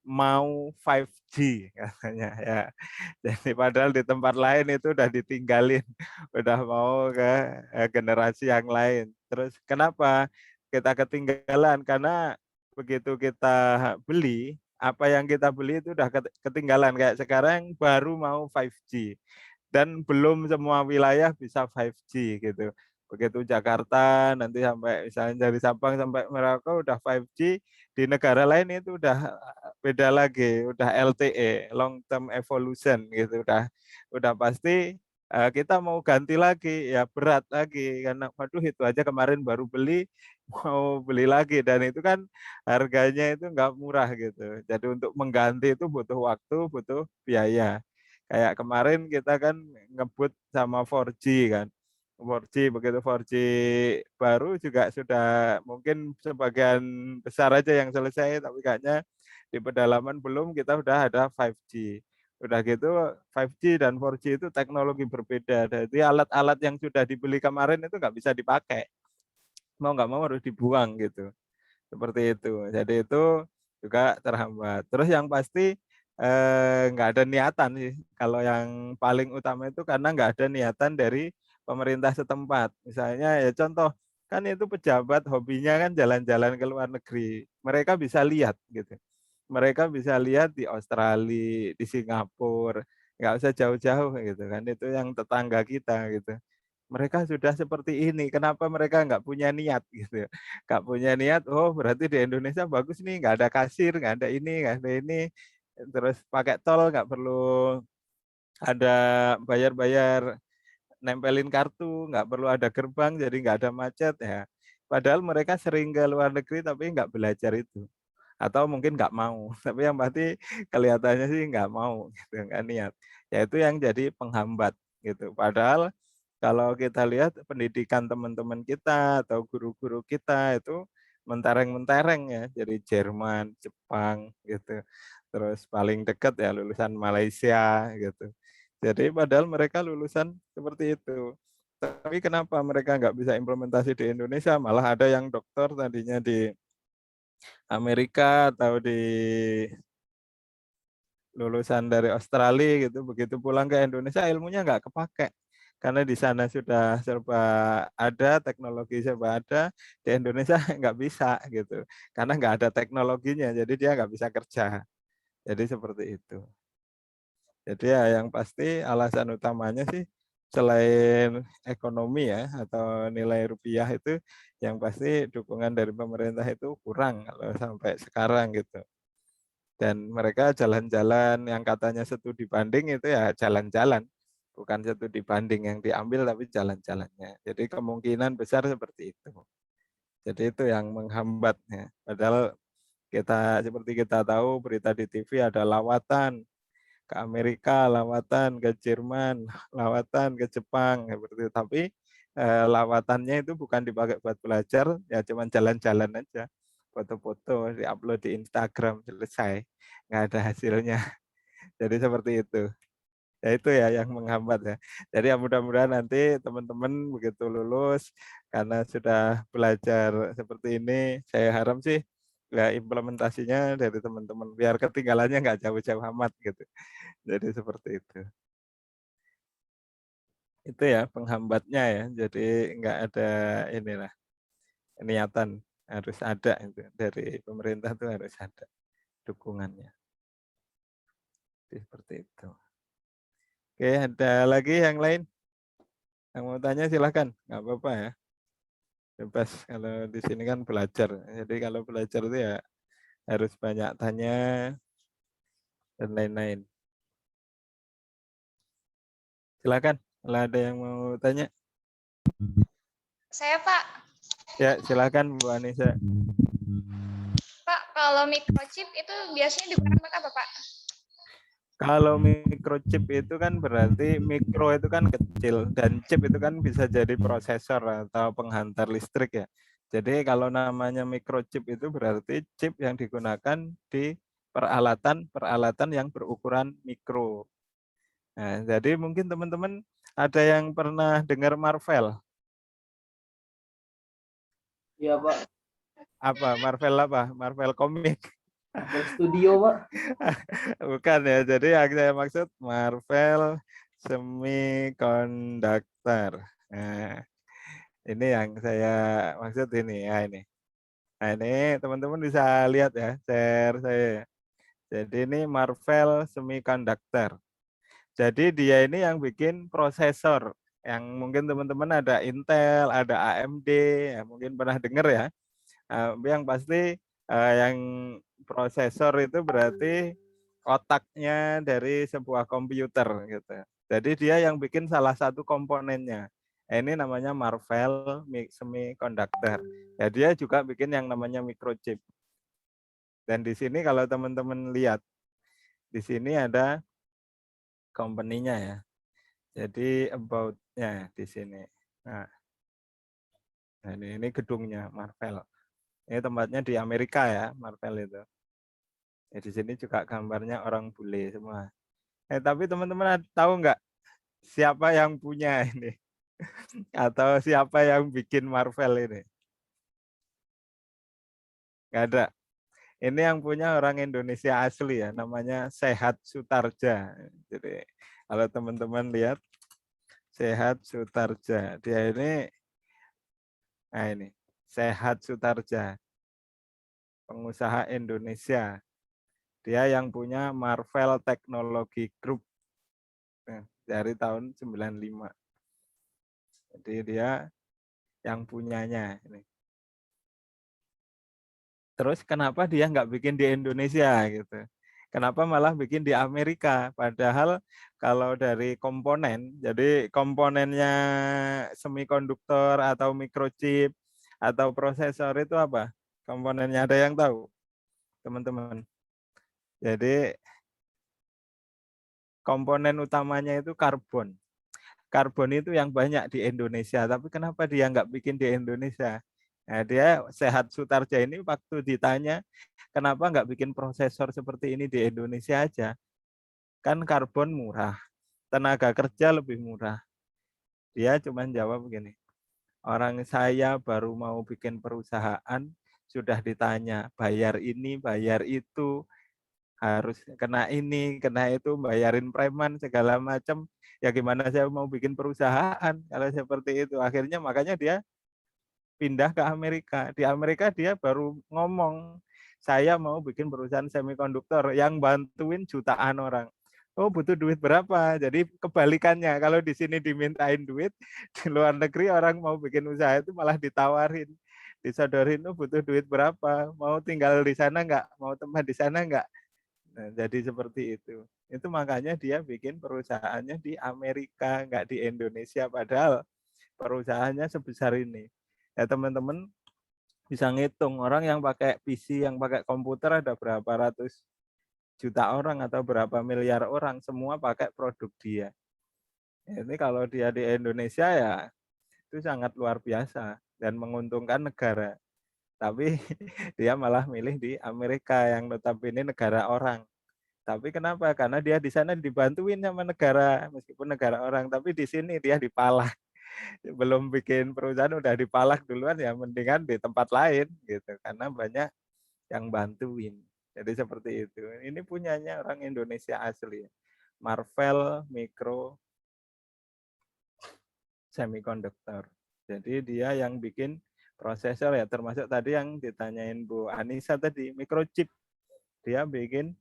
mau 5G katanya ya. Jadi padahal di tempat lain itu udah ditinggalin, udah mau ke generasi yang lain. Terus kenapa kita ketinggalan? Karena begitu kita beli, apa yang kita beli itu udah ketinggalan. Kayak sekarang baru mau 5G dan belum semua wilayah bisa 5G gitu. Begitu Jakarta nanti sampai misalnya dari Sabang sampai Merauke udah 5G, di negara lain itu udah beda lagi, udah LTE, long term evolution gitu, udah pasti kita mau ganti lagi ya berat lagi karena waduh itu aja kemarin baru beli mau beli lagi dan itu kan harganya itu nggak murah gitu. Jadi untuk mengganti itu butuh waktu, butuh biaya. Kayak kemarin kita kan ngebut sama 4G kan. 4G begitu 4G baru juga sudah mungkin sebagian besar aja yang selesai tapi kayaknya di pedalaman belum kita udah ada 5G. Udah gitu 5G dan 4G itu teknologi berbeda. Jadi alat-alat yang sudah dibeli kemarin itu nggak bisa dipakai. Mau nggak mau harus dibuang gitu. Seperti itu. Jadi itu juga terhambat. Terus yang pasti nggak ada niatan sih. Kalau yang paling utama itu karena nggak ada niatan dari pemerintah setempat. Misalnya ya contoh, kan itu pejabat hobinya kan jalan-jalan ke luar negeri. Mereka bisa lihat gitu. Mereka bisa lihat di Australia, di Singapura, nggak usah jauh-jauh gitu kan. Itu yang tetangga kita gitu. Mereka sudah seperti ini, kenapa mereka nggak punya niat gitu? Nggak punya niat, oh berarti di Indonesia bagus nih, nggak ada kasir, nggak ada ini, terus pakai tol nggak perlu ada bayar-bayar nempelin kartu, nggak perlu ada gerbang, jadi nggak ada macet ya. Padahal mereka sering ke luar negeri tapi nggak belajar itu. Atau mungkin nggak mau, tapi yang pasti kelihatannya sih nggak mau, gitu, nggak niat. Ya itu yang jadi penghambat gitu. Padahal kalau kita lihat pendidikan teman-teman kita atau guru-guru kita itu mentereng-mentereng ya, jadi Jerman, Jepang gitu. Terus paling dekat ya lulusan Malaysia gitu. Jadi padahal mereka lulusan seperti itu. Tapi kenapa mereka nggak bisa implementasi di Indonesia? Malah ada yang dokter tadinya di Amerika atau di lulusan dari Australia gitu, begitu pulang ke Indonesia ilmunya nggak kepake. Karena di sana sudah serba ada, teknologi serba ada, di Indonesia nggak bisa gitu. Karena nggak ada teknologinya, jadi dia nggak bisa kerja. Jadi seperti itu. Jadi ya yang pasti alasan utamanya sih selain ekonomi ya atau nilai rupiah itu yang pasti dukungan dari pemerintah itu kurang kalau sampai sekarang gitu. Dan mereka jalan-jalan yang katanya studi banding itu ya jalan-jalan. Bukan studi banding yang diambil tapi jalan-jalannya. Jadi kemungkinan besar seperti itu. Jadi itu yang menghambatnya. Padahal seperti kita tahu berita di TV ada lawatan ke Amerika, lawatan ke Jerman, lawatan ke Jepang seperti itu. Tapi lawatannya itu bukan dipakai buat belajar, ya cuma jalan-jalan aja. Foto-foto diupload di Instagram selesai, nggak ada hasilnya. Jadi seperti itu. Ya itu ya yang menghambat ya. Jadi ya mudah-mudahan nanti teman-teman begitu lulus karena sudah belajar seperti ini, saya harap sih ya implementasinya dari teman-teman biar ketinggalannya nggak jauh-jauh amat gitu. Jadi seperti itu. Itu ya penghambatnya ya. Jadi nggak ada inilah niatan harus ada itu dari pemerintah itu harus ada dukungannya. Seperti itu. Oke, ada lagi yang lain? Yang mau tanya silahkan, nggak apa-apa ya. Bebas, kalau di sini kan belajar. Jadi kalau belajar itu ya harus banyak tanya dan lain-lain. Silakan, kalau ada yang mau tanya. Saya Pak. Ya, silakan Bu Anissa. Pak, kalau microchip itu biasanya digunakan buat apa Pak? Kalau microchip itu kan berarti mikro itu kan kecil dan chip itu kan bisa jadi prosesor atau penghantar listrik ya. Jadi kalau namanya microchip itu berarti chip yang digunakan di peralatan yang berukuran mikro. Nah, jadi mungkin teman-teman ada yang pernah dengar Marvel? Iya, Pak. Apa? Marvel apa? Marvel komik. Marvel Studio, Pak. Bukan ya. Jadi yang saya maksud Marvel Semiconductor. Nah, ini yang saya maksud ini ya ini. Nah, ini teman-teman bisa lihat ya, share saya. Jadi ini Marvel Semiconductor. Jadi dia ini yang bikin prosesor. Yang mungkin teman-teman ada Intel, ada AMD, ya mungkin pernah dengar ya. Yang pasti yang prosesor itu berarti otaknya dari sebuah komputer gitu. Jadi dia yang bikin salah satu komponennya. Ini namanya Marvel Semiconductor. Ya dia juga bikin yang namanya microchip. Dan di sini kalau teman-teman lihat, di sini ada company-nya ya. Jadi about-nya di sini. Nah ini gedungnya Marvel. Ini tempatnya di Amerika ya, Marvel itu. Ya, di sini juga gambarnya orang bule semua. Tapi teman-teman tahu nggak siapa yang punya ini? Atau siapa yang bikin Marvel ini? Nggak ada. Ini yang punya orang Indonesia asli ya, namanya Sehat Sutarja. Jadi kalau teman-teman lihat Sehat Sutarja, dia ini, nah ini Sehat Sutarja, pengusaha Indonesia. Dia yang punya Marvel Technology Group dari tahun 95. Jadi dia yang punyanya ini. Terus kenapa dia nggak bikin di Indonesia gitu? Kenapa malah bikin di Amerika? Padahal kalau dari komponen, jadi komponennya semikonduktor atau microchip atau prosesor itu apa? Komponennya ada yang tahu? Teman-teman. Jadi komponen utamanya itu karbon. Karbon itu yang banyak di Indonesia, tapi kenapa dia nggak bikin di Indonesia? Nah, dia Sehat Sutarja ini waktu ditanya, kenapa nggak bikin prosesor seperti ini di Indonesia aja? Kan karbon murah, tenaga kerja lebih murah. Dia cuma jawab begini, orang saya baru mau bikin perusahaan, sudah ditanya, bayar ini, bayar itu, harus kena ini, kena itu, bayarin preman, segala macam. Ya gimana saya mau bikin perusahaan kalau seperti itu. Akhirnya makanya dia pindah ke Amerika. Di Amerika dia baru ngomong, saya mau bikin perusahaan semikonduktor yang bantuin jutaan orang. Oh butuh duit berapa? Jadi kebalikannya, kalau di sini dimintain duit, di luar negeri orang mau bikin usaha itu malah ditawarin. Disodorin, oh butuh duit berapa? Mau tinggal di sana enggak? Mau tempat di sana enggak? Nah, jadi seperti itu. Itu makanya dia bikin perusahaannya di Amerika, enggak di Indonesia. Padahal perusahaannya sebesar ini. Ya teman-teman bisa ngitung orang yang pakai PC, yang pakai komputer ada berapa ratus juta orang atau berapa miliar orang, semua pakai produk dia. Ini kalau dia di Indonesia ya itu sangat luar biasa dan menguntungkan negara. Tapi dia malah milih di Amerika yang notabene negara orang. Tapi kenapa? Karena dia di sana dibantuin sama negara, meskipun negara orang, tapi di sini dia dipalak. Belum bikin perusahaan udah dipalak duluan, ya mendingan di tempat lain gitu, karena banyak yang bantuin. Jadi seperti itu. Ini punyanya orang Indonesia asli. Marvel Micro Semiconductor. Jadi dia yang bikin prosesor ya, termasuk tadi yang ditanyain Bu Anissa tadi, microchip. Dia bikin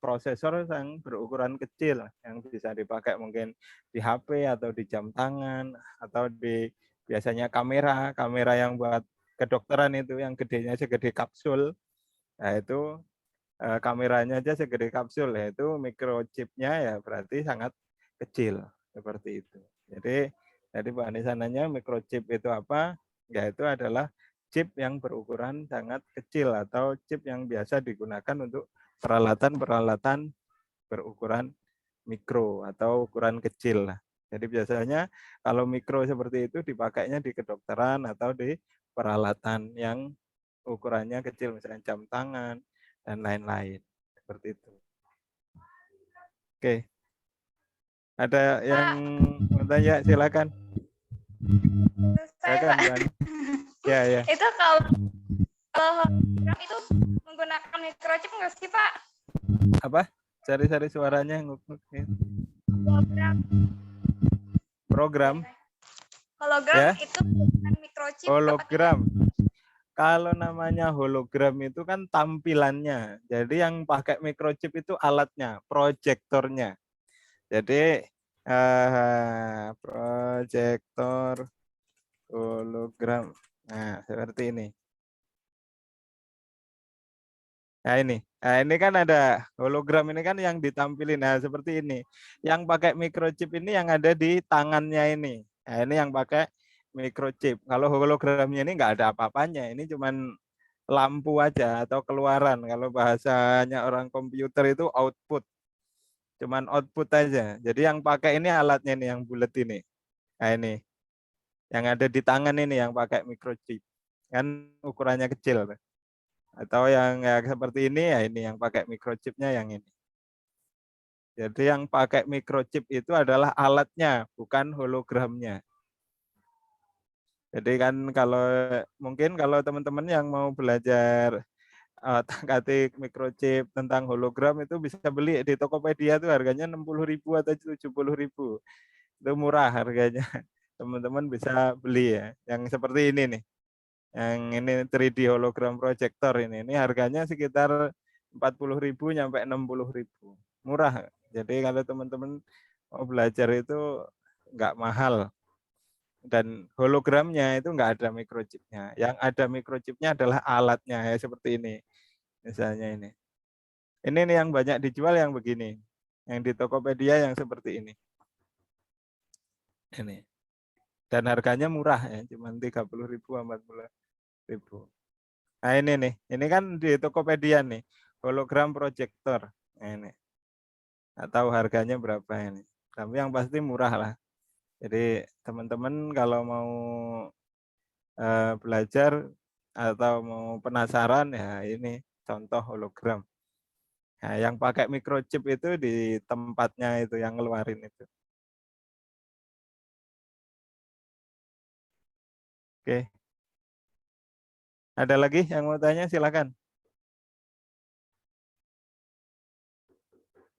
prosesor yang berukuran kecil yang bisa dipakai mungkin di HP atau di jam tangan atau di biasanya kamera yang buat kedokteran itu yang gedenya segede kapsul. Nah itu kameranya aja segede kapsul, yaitu microchipnya ya berarti sangat kecil seperti itu. Jadi Bu Anissa nanya microchip itu apa? Ya itu adalah chip yang berukuran sangat kecil atau chip yang biasa digunakan untuk peralatan-peralatan berukuran mikro atau ukuran kecil lah. Jadi biasanya kalau mikro seperti itu dipakainya di kedokteran atau di peralatan yang ukurannya kecil, misalnya jam tangan dan lain-lain. Seperti itu. Oke. Ada yang mau tanya, silakan. Silakan, Buan. Ya. Itu kalau hologram itu menggunakan microchip nggak sih, Pak? Apa? Cari-cari suaranya nguk-nguk. Program. Hologram Ya. itu menggunakan microchip. Hologram. Kalau namanya hologram itu kan tampilannya. Jadi yang pakai microchip itu alatnya, proyektornya. Jadi proyektor hologram. Nah, seperti ini. Nah ini kan ada hologram ini kan yang ditampilin. Nah seperti ini. Yang pakai microchip ini yang ada di tangannya ini. Nah ini yang pakai microchip. Kalau hologramnya ini nggak ada apa-apanya. Ini cuman lampu aja atau keluaran. Kalau bahasanya orang komputer itu output. Cuman output aja. Jadi yang pakai ini alatnya nih yang bulat ini. Nah ini. Yang ada di tangan ini yang pakai microchip. Kan ukurannya kecil. Atau yang ya seperti ini ya ini yang pakai microchipnya yang ini. Jadi yang pakai microchip itu adalah alatnya, bukan hologramnya. Jadi kan mungkin kalau teman-teman yang mau belajar otak-atik microchip tentang hologram itu bisa beli di Tokopedia tuh harganya 60.000 atau 70.000. Itu murah harganya. Teman-teman bisa beli ya. Yang seperti ini nih. Yang ini 3D hologram projector ini harganya sekitar 40.000 sampai 60.000. Murah. Jadi kalau teman-teman mau belajar itu nggak mahal. Dan hologramnya itu nggak ada microchipnya. Yang ada microchipnya adalah alatnya ya seperti ini. Misalnya ini. Ini nih yang banyak dijual yang begini. Yang di Tokopedia yang seperti ini. Ini. Dan harganya murah ya, cuma 30.000 40.000. Nah ini kan di Tokopedia nih, hologram proyektor. Nah, ini. Nggak tahu harganya berapa ini. Tapi yang pasti murah lah. Jadi teman-teman kalau mau belajar atau mau penasaran ya ini contoh hologram. Nah, yang pakai microchip itu di tempatnya itu yang ngeluarin itu. Oke. Ada lagi yang mau tanya, silakan.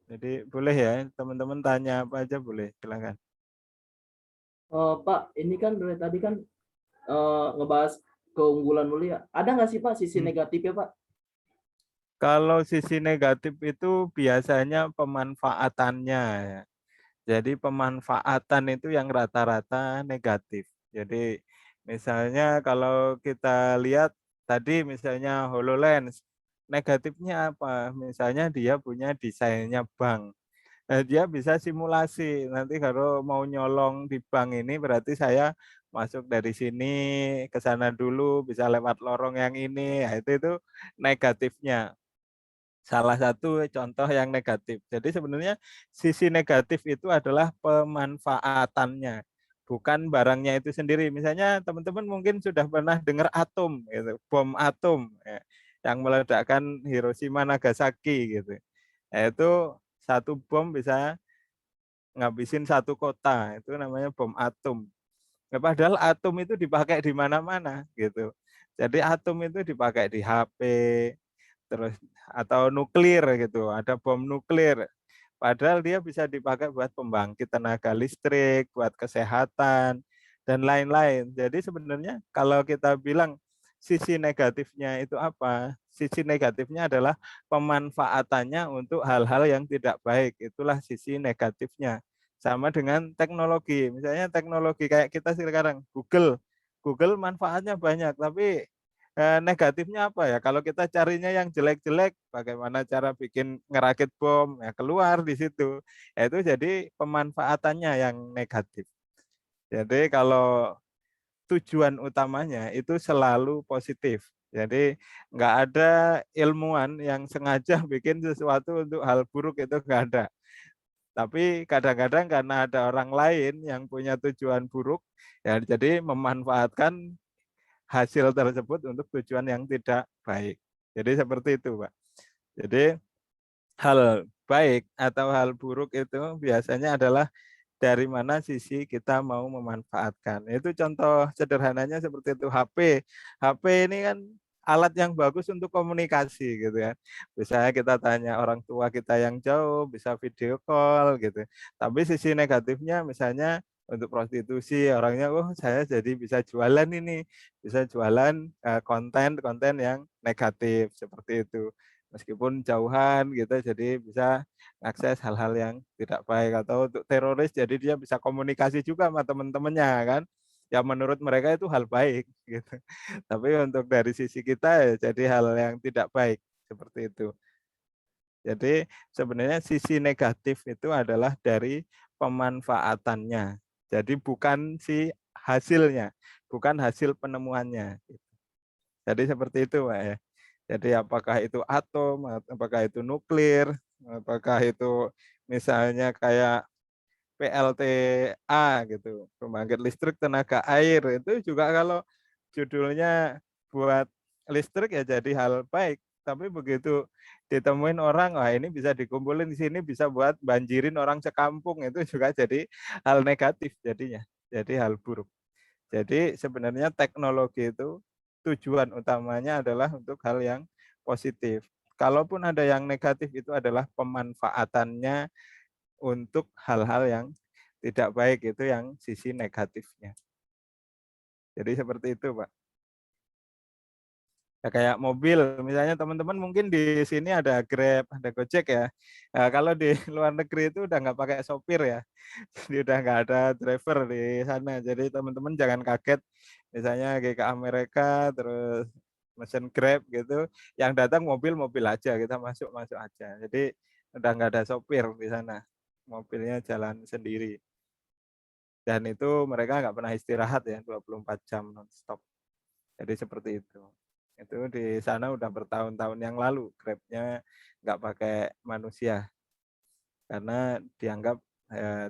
Jadi boleh ya, teman-teman tanya apa aja boleh, silakan. Pak, ini kan dari tadi kan ngebahas keunggulan dulu ya. Ada nggak sih Pak sisi negatifnya Pak? Kalau sisi negatif itu biasanya pemanfaatannya ya. Jadi pemanfaatan itu yang rata-rata negatif. Jadi misalnya kalau kita lihat tadi misalnya HoloLens, negatifnya apa? Misalnya dia punya desainnya bank. Nah, dia bisa simulasi. Nanti kalau mau nyolong di bank ini berarti saya masuk dari sini ke sana dulu, bisa lewat lorong yang ini. Nah, itu negatifnya. Salah satu contoh yang negatif. Jadi sebenarnya sisi negatif itu adalah pemanfaatannya, bukan barangnya itu sendiri. Misalnya teman-teman mungkin sudah pernah dengar atom, gitu, bom atom ya, yang meledakkan Hiroshima Nagasaki gitu. Itu satu bom bisa ngabisin satu kota, itu namanya bom atom. Nah, padahal atom itu dipakai di mana-mana gitu. Jadi atom itu dipakai di HP, terus atau nuklir gitu, ada bom nuklir. Padahal dia bisa dipakai buat pembangkit tenaga listrik, buat kesehatan, dan lain-lain. Jadi sebenarnya kalau kita bilang sisi negatifnya itu apa? Sisi negatifnya adalah pemanfaatannya untuk hal-hal yang tidak baik. Itulah sisi negatifnya. Sama dengan teknologi. Misalnya teknologi kayak kita sekarang, Google manfaatnya banyak, tapi negatifnya apa ya? Kalau kita carinya yang jelek-jelek, bagaimana cara bikin ngerakit bom, ya keluar di situ. Ya, itu jadi pemanfaatannya yang negatif. Jadi kalau tujuan utamanya itu selalu positif. Jadi nggak ada ilmuwan yang sengaja bikin sesuatu untuk hal buruk, itu nggak ada. Tapi kadang-kadang karena ada orang lain yang punya tujuan buruk, ya jadi memanfaatkan hasil tersebut untuk tujuan yang tidak baik. Jadi seperti itu, Pak. Jadi hal baik atau hal buruk itu biasanya adalah dari mana sisi kita mau memanfaatkan. Itu contoh sederhananya seperti itu, HP. HP ini kan alat yang bagus untuk komunikasi gitu ya. Bisa kita tanya orang tua kita yang jauh, bisa video call gitu. Tapi sisi negatifnya misalnya untuk prostitusi, orangnya saya jadi bisa jualan ini, bisa jualan konten-konten yang negatif seperti itu. Meskipun jauhan gitu, jadi bisa akses hal-hal yang tidak baik. Atau untuk teroris, jadi dia bisa komunikasi juga sama teman-temannya kan. Ya menurut mereka itu hal baik gitu. Tapi untuk dari sisi kita ya jadi hal yang tidak baik seperti itu. Jadi sebenarnya sisi negatif itu adalah dari pemanfaatannya. Jadi bukan si hasilnya, bukan hasil penemuannya. Jadi seperti itu, Pak ya. Jadi apakah itu atom, apakah itu nuklir, apakah itu misalnya kayak PLTA gitu, pembangkit listrik tenaga air, itu juga kalau judulnya buat listrik ya jadi hal baik. Tapi begitu ditemuin orang, wah ini bisa dikumpulin di sini, bisa buat banjirin orang sekampung, itu juga jadi hal negatif jadinya, jadi hal buruk. Jadi sebenarnya teknologi itu tujuan utamanya adalah untuk hal yang positif. Kalaupun ada yang negatif itu adalah pemanfaatannya untuk hal-hal yang tidak baik, itu yang sisi negatifnya. Jadi seperti itu, Pak. Ya, kayak mobil, misalnya teman-teman mungkin di sini ada Grab, ada Gojek ya. Nah, kalau di luar negeri itu udah nggak pakai sopir ya, jadi udah nggak ada driver di sana. Jadi teman-teman jangan kaget, misalnya kayak ke Amerika, terus mesen Grab gitu, yang datang mobil-mobil aja, kita masuk aja. Jadi udah nggak ada sopir di sana, mobilnya jalan sendiri. Dan itu mereka nggak pernah istirahat ya, 24 jam non-stop. Jadi seperti itu. Itu di sana udah bertahun-tahun yang lalu Grab-nya nggak pakai manusia karena dianggap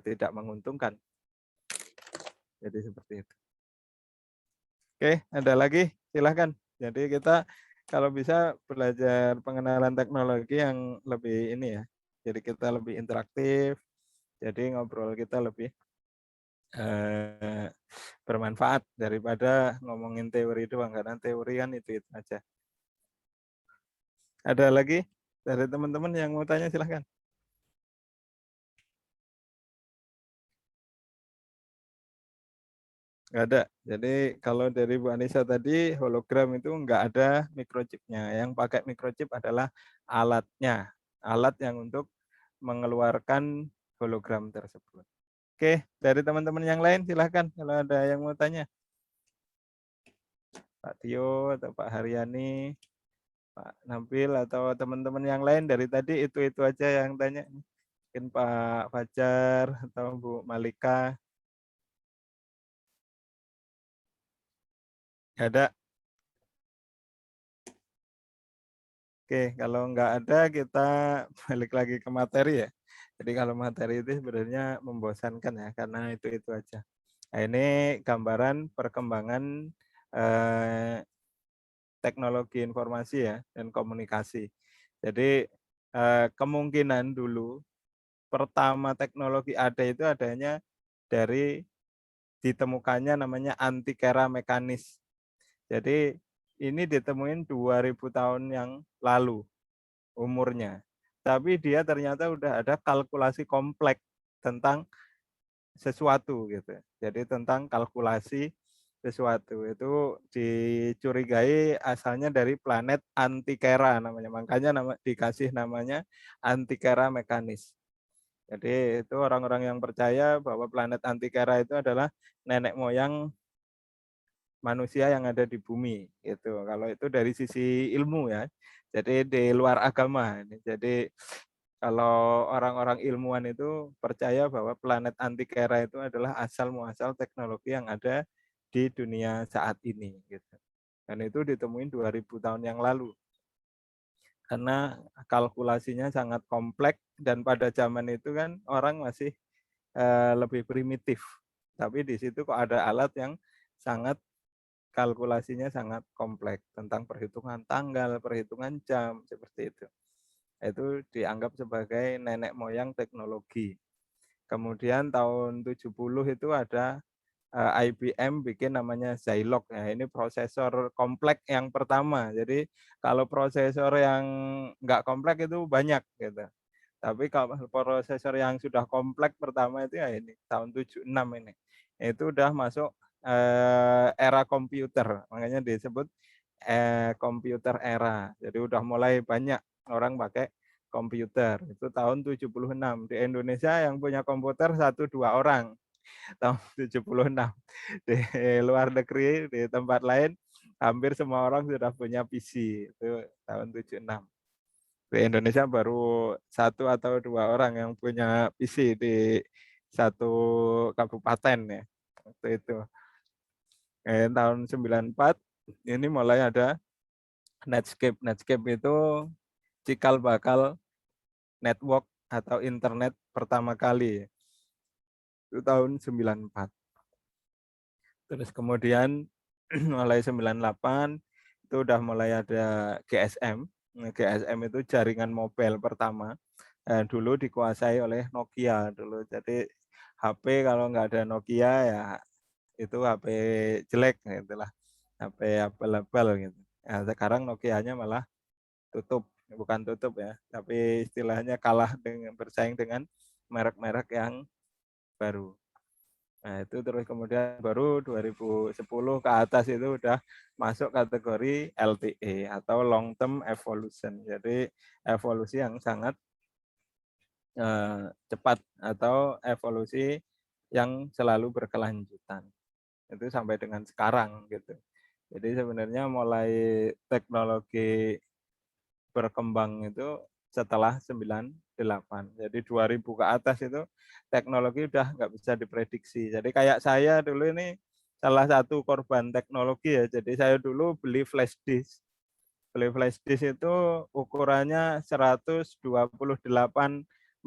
tidak menguntungkan. Jadi seperti itu. Oke, ada lagi? Silahkan. Jadi kita kalau bisa belajar pengenalan teknologi yang lebih ini ya. Jadi kita lebih interaktif. Jadi ngobrol kita lebih bermanfaat daripada ngomongin teori doang, karena teori kan itu aja. Ada lagi dari teman-teman yang mau tanya, silahkan. Nggak ada. Jadi kalau dari Bu Anissa tadi, hologram itu nggak ada microchipnya. Yang pakai microchip adalah alatnya, alat yang untuk mengeluarkan hologram tersebut. Oke, dari teman-teman yang lain silahkan kalau ada yang mau tanya. Pak Tio atau Pak Haryani, Pak Nabil atau teman-teman yang lain dari tadi itu aja yang tanya. Mungkin Pak Fajar atau Bu Malika. Nggak ada. Oke, kalau nggak ada kita balik lagi ke materi ya. Jadi kalau materi itu sebenarnya membosankan ya, karena itu aja. Nah, ini gambaran perkembangan teknologi informasi ya dan komunikasi. Jadi kemungkinan dulu pertama teknologi ada itu adanya dari ditemukannya namanya antikera mekanis. Jadi ini ditemuin 2000 tahun yang lalu umurnya. Tapi dia ternyata udah ada kalkulasi kompleks tentang sesuatu gitu. Jadi tentang kalkulasi sesuatu itu dicurigai asalnya dari planet Antikera namanya. Makanya dikasih namanya Antikera mekanis. Jadi itu orang-orang yang percaya bahwa planet Antikera itu adalah nenek moyang manusia yang ada di bumi gitu. Kalau itu dari sisi ilmu ya. Jadi di luar agama. Jadi kalau orang-orang ilmuwan itu percaya bahwa planet Antikera itu adalah asal muasal teknologi yang ada di dunia saat ini gitu. Dan itu ditemuin 2000 tahun yang lalu. Karena kalkulasinya sangat kompleks dan pada zaman itu kan orang masih lebih primitif. Tapi di situ kok ada alat yang sangat kalkulasinya sangat kompleks tentang perhitungan tanggal, perhitungan jam, seperti itu. Itu dianggap sebagai nenek moyang teknologi. Kemudian tahun 70 itu ada IBM bikin namanya Zilog. Nah, ini prosesor kompleks yang pertama. Jadi kalau prosesor yang nggak kompleks itu banyak gitu. Tapi kalau prosesor yang sudah kompleks pertama itu ya ini tahun 76 ini. Itu udah masuk era komputer. Makanya disebut komputer era. Jadi udah mulai banyak orang pakai komputer. Itu tahun 76. Di Indonesia yang punya komputer 1-2 orang. Tahun 76. Di luar negeri, di tempat lain, hampir semua orang sudah punya PC. Itu tahun 76. Di Indonesia baru 1 atau 2 orang yang punya PC di satu kabupaten ya. Waktu itu. Tahun 94, ini mulai ada Netscape. Netscape itu cikal bakal network atau internet pertama kali. Itu tahun 94. Terus kemudian mulai 98 itu udah mulai ada GSM. GSM itu jaringan mobile pertama. Dulu dikuasai oleh Nokia dulu. Jadi HP kalau nggak ada Nokia ya itu HP jelek gitulah. HP abal-abal gitu. Nah, sekarang Nokianya malah tutup, bukan tutup ya, tapi istilahnya kalah dengan bersaing dengan merek-merek yang baru. Nah, itu terus kemudian baru 2010 ke atas itu udah masuk kategori LTE atau long term evolution. Jadi evolusi yang sangat cepat atau evolusi yang selalu berkelanjutan. Itu sampai dengan sekarang gitu. Jadi sebenarnya mulai teknologi berkembang itu setelah 98. Jadi 2000 ke atas itu teknologi udah nggak bisa diprediksi. Jadi kayak saya dulu ini salah satu korban teknologi ya. Jadi saya dulu beli flash disk. Beli flash disk itu ukurannya 128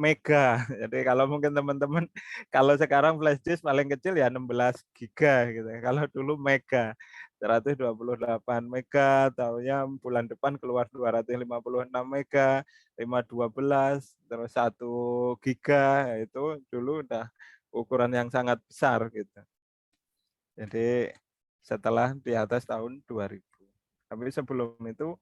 mega. Jadi kalau mungkin teman-teman kalau sekarang flash disk paling kecil ya 16 giga gitu. Kalau dulu mega 128 mega, tahunya bulan depan keluar 256 mega, 512, terus 1 giga itu dulu udah ukuran yang sangat besar gitu. Jadi setelah di atas tahun 2000. Tapi sebelum itu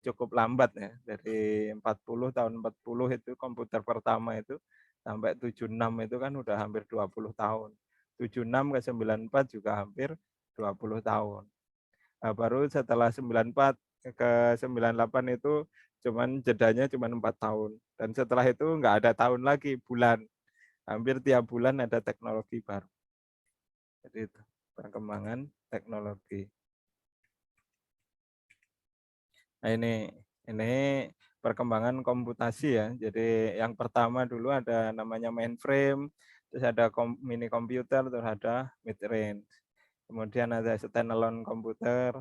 cukup lambat ya, dari 40 tahun 40 itu komputer pertama itu sampai 76 itu kan udah hampir 20 tahun. 76 ke 94 juga hampir 20 tahun. Nah, baru setelah 94 ke 98 itu cuman jedanya cuma 4 tahun. Dan setelah itu nggak ada tahun lagi, bulan. Hampir tiap bulan ada teknologi baru. Jadi itu perkembangan teknologi. Nah, ini perkembangan komputasi ya. Jadi yang pertama dulu ada namanya mainframe, terus ada mini komputer, terus ada mid range. Kemudian ada standalone komputer.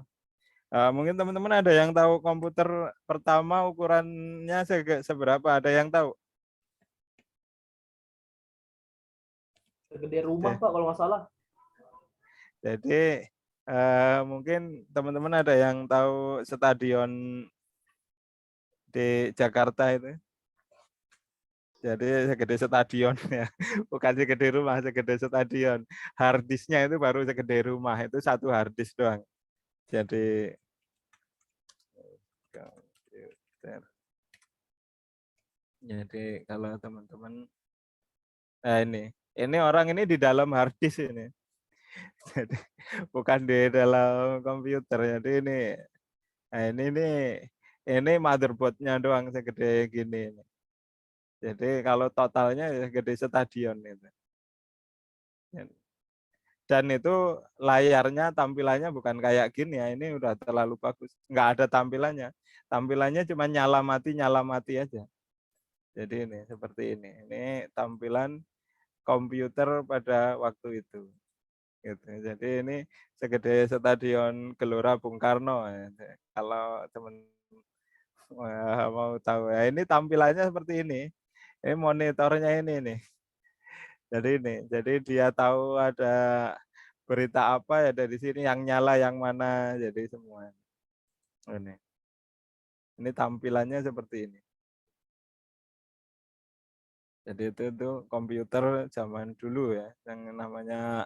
Mungkin teman-teman ada yang tahu komputer pertama ukurannya seberapa? Ada yang tahu? Segede rumah Pak kalau nggak salah. Jadi mungkin teman-teman ada yang tahu stadion di Jakarta itu. Jadi segede stadion ya, bukan segede rumah, segede stadion. Harddisknya itu baru segede rumah, itu satu harddisk doang. Jadi komputer. Jadi kalau teman-teman, ini orang ini di dalam harddisk ini. Jadi bukan di dalam komputer. Jadi ini motherboardnya doang segede gini. Jadi kalau totalnya segede stadion itu. Dan itu layarnya tampilannya bukan kayak gini ya. Ini udah terlalu bagus. Nggak ada tampilannya. Tampilannya cuma nyala mati aja. Jadi ini seperti ini. Ini tampilan komputer pada waktu itu. gitu. Jadi ini segede stadion Gelora Bung Karno. Ya. Kalau teman mau tahu ya, ini tampilannya seperti ini. Ini monitornya ini nih. Jadi dia tahu ada berita apa ya dari sini yang nyala yang mana, jadi semua. Ini tampilannya seperti ini. Jadi itu komputer zaman dulu ya, yang namanya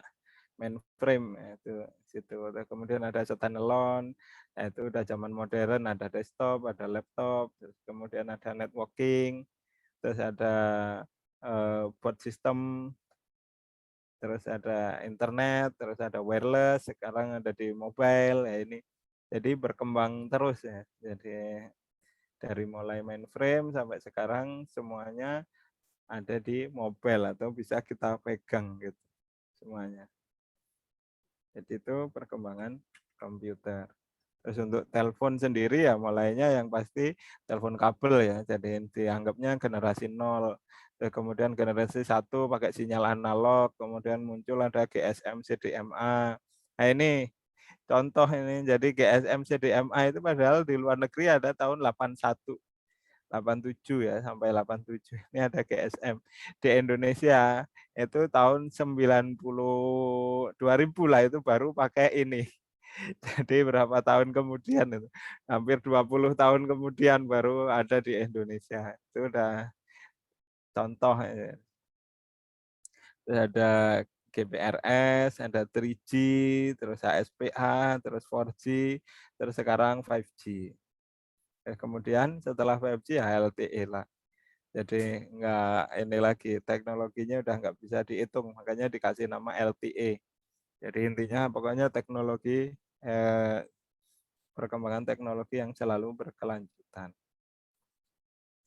mainframe itu situ. Kemudian ada standalone, itu udah zaman modern, ada desktop, ada laptop, terus kemudian ada networking, terus ada board system, terus ada internet, terus ada wireless, sekarang ada di mobile ya ini. Jadi berkembang terus ya. Jadi dari mulai mainframe sampai sekarang semuanya ada di mobile atau bisa kita pegang gitu semuanya. Jadi itu perkembangan komputer. Terus untuk telepon sendiri ya mulainya yang pasti telepon kabel ya. Jadi dianggapnya generasi 0. Kemudian generasi 1 pakai sinyal analog, kemudian muncul ada GSM CDMA. Nah ini contoh ini, jadi GSM CDMA itu padahal di luar negeri ada tahun 81. 87 ya, sampai 87. Ini ada GSM. Di Indonesia itu tahun 2000 lah itu baru pakai ini. Jadi berapa tahun kemudian itu? Hampir 20 tahun kemudian baru ada di Indonesia. Itu udah contoh ya. Terus ada GPRS, ada 3G, terus HSPA, terus 4G, terus sekarang 5G. Kemudian setelah 5G ya LTE lah. Jadi enggak ini lagi, teknologinya udah nggak bisa dihitung, makanya dikasih nama LTE. Jadi intinya pokoknya teknologi perkembangan teknologi yang selalu berkelanjutan.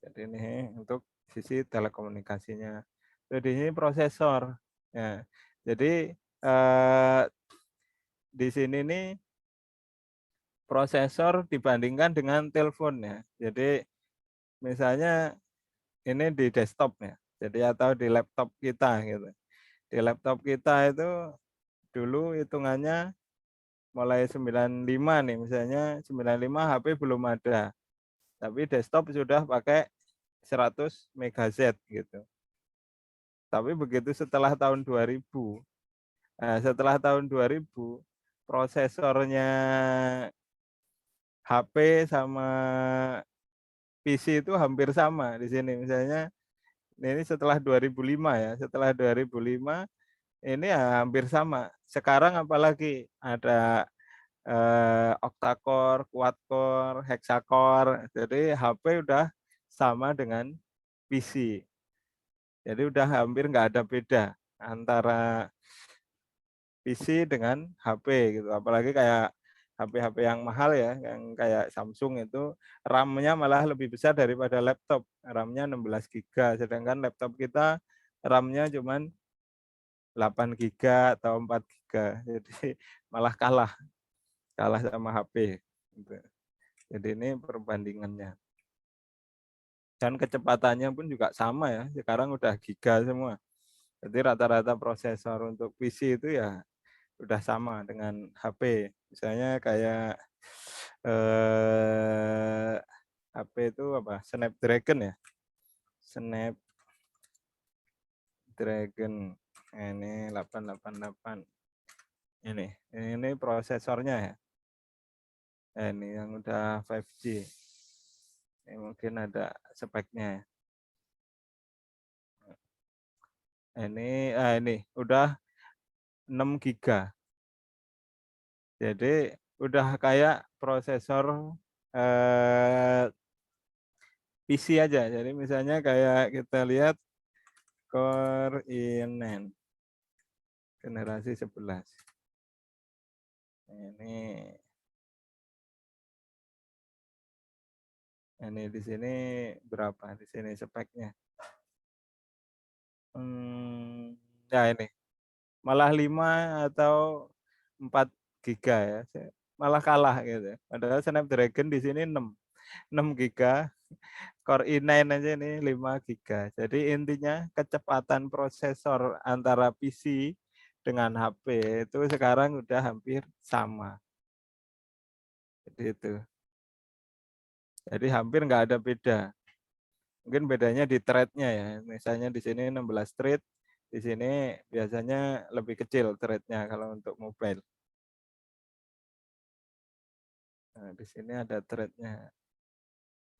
Jadi ini untuk sisi telekomunikasinya. Jadi ini prosesor. Ya. Jadi di sini nih prosesor dibandingkan dengan telepon ya. Jadi misalnya ini di desktop ya. Jadi atau di laptop kita gitu. Di laptop kita itu dulu hitungannya mulai 95 nih misalnya 95 HP belum ada. Tapi desktop sudah pakai 100 MHz gitu. Tapi begitu setelah tahun 2000. Nah, setelah tahun 2000 prosesornya HP sama PC itu hampir sama di sini. Misalnya ini setelah 2005 ya. Setelah 2005 ini ya hampir sama. Sekarang apalagi ada octa-core, quad-core, hexa-core. Jadi HP udah sama dengan PC. Jadi udah hampir nggak ada beda antara PC dengan HP gitu. Apalagi kayak HP-HP yang mahal ya, yang kayak Samsung itu RAM-nya malah lebih besar daripada laptop. RAM-nya 16 GB, sedangkan laptop kita RAM-nya cuma 8 GB atau 4 GB. Jadi malah kalah sama HP. Gitu. Jadi ini perbandingannya. Dan kecepatannya pun juga sama ya, sekarang udah giga semua. Jadi rata-rata prosesor untuk PC itu ya udah sama dengan HP. Misalnya kayak HP itu apa? Snapdragon ya. Snapdragon. Ini 888. Ini prosesornya ya. Ini yang udah 5G. Ini mungkin ada speknya. Ini udah 6 GB. Jadi udah kayak prosesor PC aja. Jadi misalnya kayak kita lihat Core i9 generasi 11. Ini di sini berapa? Di sini speknya. Ya ini. Malah 5 atau 4 GB ya. Malah kalah gitu. Padahal Snapdragon di sini 6 GB. Core i9 aja ini 5 GB. Jadi intinya kecepatan prosesor antara PC dengan HP itu sekarang udah hampir sama. Jadi itu. Jadi hampir nggak ada beda. Mungkin bedanya di thread-nya ya. Misalnya di sini 16 thread, di sini biasanya lebih kecil thread-nya kalau untuk mobile. Nah, di sini ada thread-nya.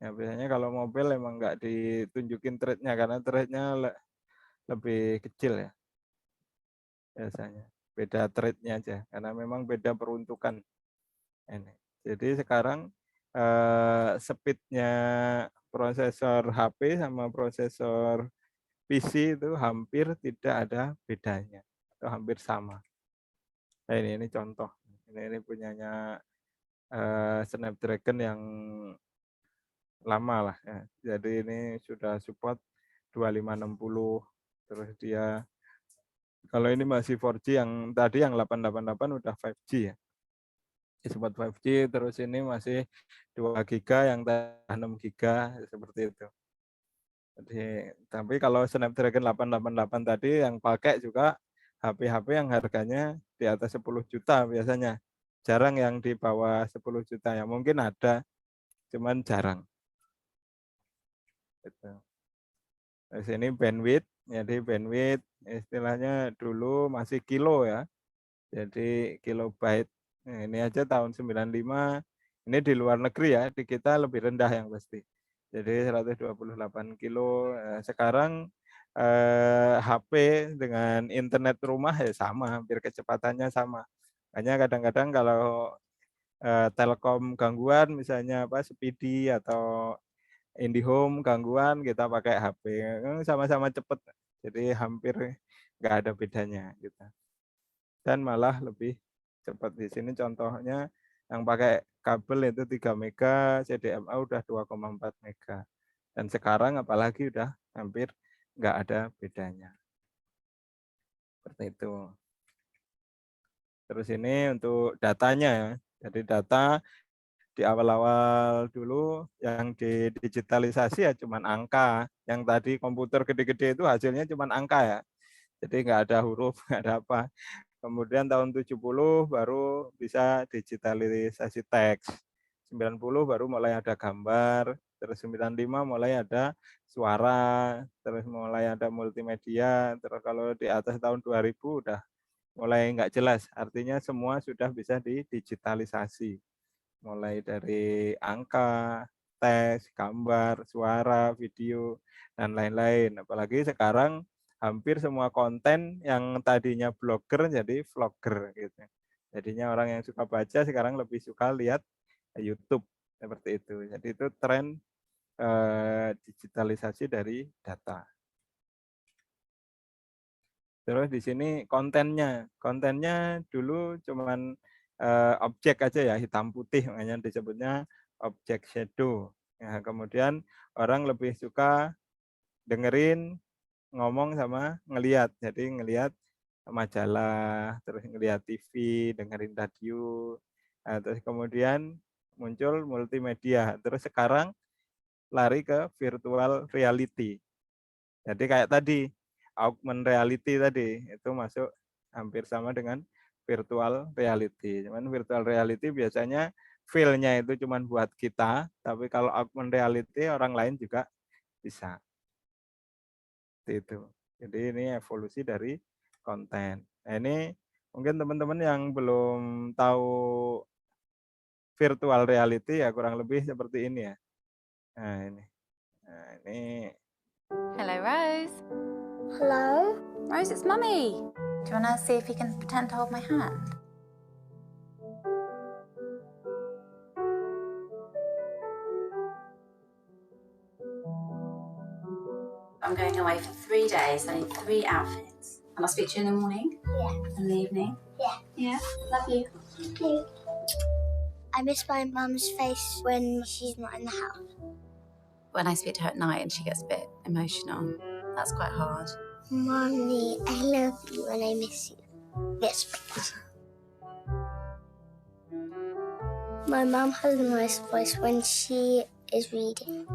Ya, biasanya kalau mobile emang nggak ditunjukin thread-nya karena thread-nya lebih kecil ya. Biasanya. Beda thread-nya aja karena memang beda peruntukan. Ini. Jadi sekarang speed-nya prosesor HP sama prosesor PC itu hampir tidak ada bedanya, atau hampir sama. Nah, ini contoh. Ini punyanya Snapdragon yang lama lah ya. Jadi ini sudah support 2560. Terus dia kalau ini masih 4G, yang tadi yang 888 udah 5G ya. Support 5G, terus ini masih 2 GB, yang 6 GB, seperti itu. Jadi, tapi kalau Snapdragon 888 tadi yang pakai juga HP-HP yang harganya di atas 10 juta biasanya. Jarang yang di bawah 10 juta ya. Mungkin ada, cuman jarang. Gitu. Terus ini bandwidth, jadi bandwidth istilahnya dulu masih kilo ya. Jadi kilobyte. Nah, ini aja tahun 95, ini di luar negeri ya, di kita lebih rendah yang pasti. Jadi 128 kilo. Sekarang HP dengan internet rumah ya sama, hampir kecepatannya sama. Hanya kadang-kadang kalau Telkom gangguan, misalnya apa Speedy atau IndiHome gangguan, kita pakai HP. Sama-sama cepat, jadi hampir nggak ada bedanya gitu. Dan malah lebih cepat. Di sini contohnya yang pakai kabel itu 3 mega, CDMA udah 2,4 mega. Dan sekarang apalagi udah hampir nggak ada bedanya. Seperti itu. Terus ini untuk datanya ya. Jadi data di awal-awal dulu yang didigitalisasi ya cuman angka. Yang tadi komputer gede-gede itu hasilnya cuman angka ya. Jadi nggak ada huruf, nggak ada apa. Kemudian tahun 70 baru bisa digitalisasi teks. 90 baru mulai ada gambar, terus 95 mulai ada suara, terus mulai ada multimedia, terus kalau di atas tahun 2000 udah mulai nggak jelas, artinya semua sudah bisa didigitalisasi. Mulai dari angka, teks, gambar, suara, video, dan lain-lain. Apalagi sekarang hampir semua konten yang tadinya blogger jadi vlogger gitu. Jadinya orang yang suka baca sekarang lebih suka lihat YouTube seperti itu. Jadi itu tren digitalisasi dari data. Terus di sini kontennya dulu cuman objek aja ya, hitam putih, makanya disebutnya objek shadow. Nah, kemudian orang lebih suka dengerin, ngomong sama ngelihat. Jadi ngelihat majalah, terus ngelihat TV, dengerin radio. Nah, terus kemudian muncul multimedia. Terus sekarang lari ke virtual reality. Jadi kayak tadi, augmented reality tadi, itu masuk hampir sama dengan virtual reality. Cuman virtual reality biasanya feel-nya itu cuma buat kita, tapi kalau augmented reality orang lain juga bisa. Itu. Jadi ini evolusi dari konten. Nah, ini mungkin teman-teman yang belum tahu virtual reality ya kurang lebih seperti ini ya. Nah, ini. Nah, ini. Hello, Rose. Hello? Rose, it's Mummy. Do you want to see if you can pretend to hold my hand? I'm going away for 3 days. I need 3 outfits. And I'll speak to you in the morning? Yeah. In the evening? Yeah. Yeah? Love you. Thank you. I miss my mum's face when she's not in the house. When I speak to her at night and she gets a bit emotional, that's quite hard. Mommy, I love you and I miss you. Yes. My mum has a nice voice when she is reading.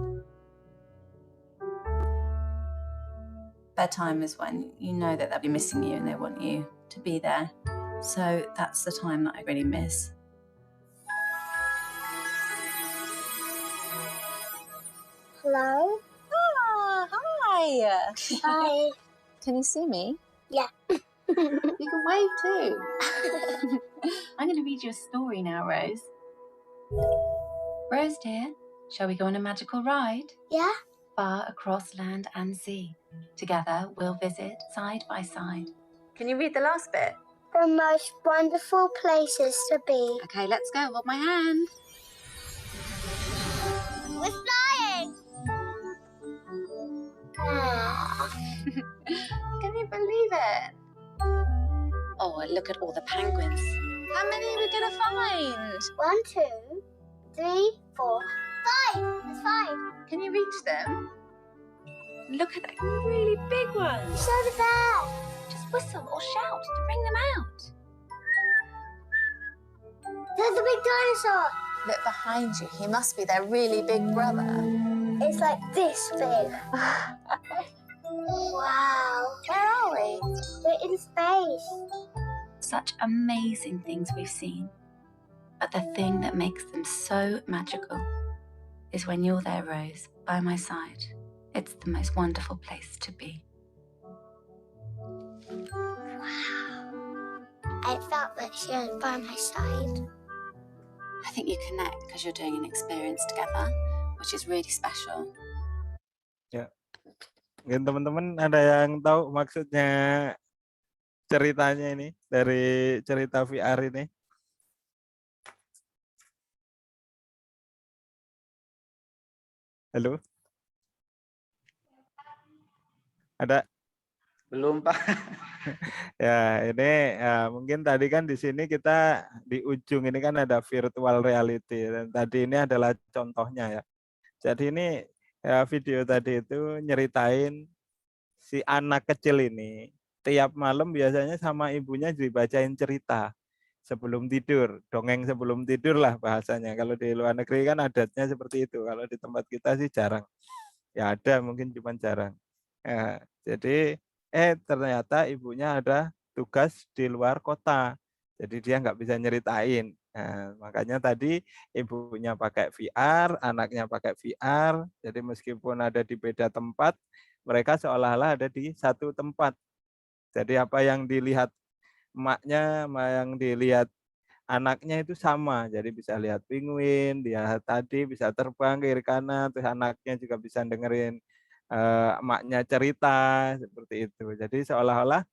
Bedtime is when you know that they'll be missing you and they want you to be there. So that's the time that I really miss. Hello? Ah, hi. Hi. Can you see me? Yeah. You can wave too. I'm going to read you a story now, Rose. Rose, dear, shall we go on a magical ride? Yeah? Far across land and sea. Together we'll visit side by side. Can you read the last bit? The most wonderful places to be. Okay, let's go. Hold my hand. We're flying! Can you believe it? Oh, look at all the penguins. How many are we going to find? 1, 2, 3, 4, 5. There's 5. Can you reach them? Look at the really big ones. It's over there. Just whistle or shout to bring them out. There's a big dinosaur. Look behind you. He must be their really big brother. It's like this big. Wow. Where are we? We're in space. Such amazing things we've seen. But the thing that makes them so magical is when you're there, Rose, by my side. It's the most wonderful place to be. Wow. I felt like she was by my side. I think you connect because you're doing an experience together, which is really special. Ya. Mungkin teman-teman ada yang tahu maksudnya ceritanya ini dari cerita VR ini? Halo? Ada? Belum, Pak. Ya, ini mungkin tadi kan di sini kita di ujung ini kan ada virtual reality dan tadi ini adalah contohnya ya. Jadi ini video tadi itu nyeritain si anak kecil ini tiap malam biasanya sama ibunya dibacain cerita sebelum tidur, dongeng sebelum tidur lah bahasanya. Kalau di luar negeri kan adatnya seperti itu. Kalau di tempat kita sih jarang. Ya ada mungkin cuma jarang. Jadi ternyata ibunya ada tugas di luar kota. Jadi dia nggak bisa nyeritain. Nah, makanya tadi ibunya pakai VR, anaknya pakai VR. Jadi meskipun ada di beda tempat, mereka seolah-olah ada di satu tempat. Jadi apa yang dilihat emaknya, yang dilihat anaknya itu sama. Jadi bisa lihat penguin, dia tadi bisa terbang ke kiri kanan, terus anaknya juga bisa dengerin emaknya cerita seperti itu. Jadi seolah-olah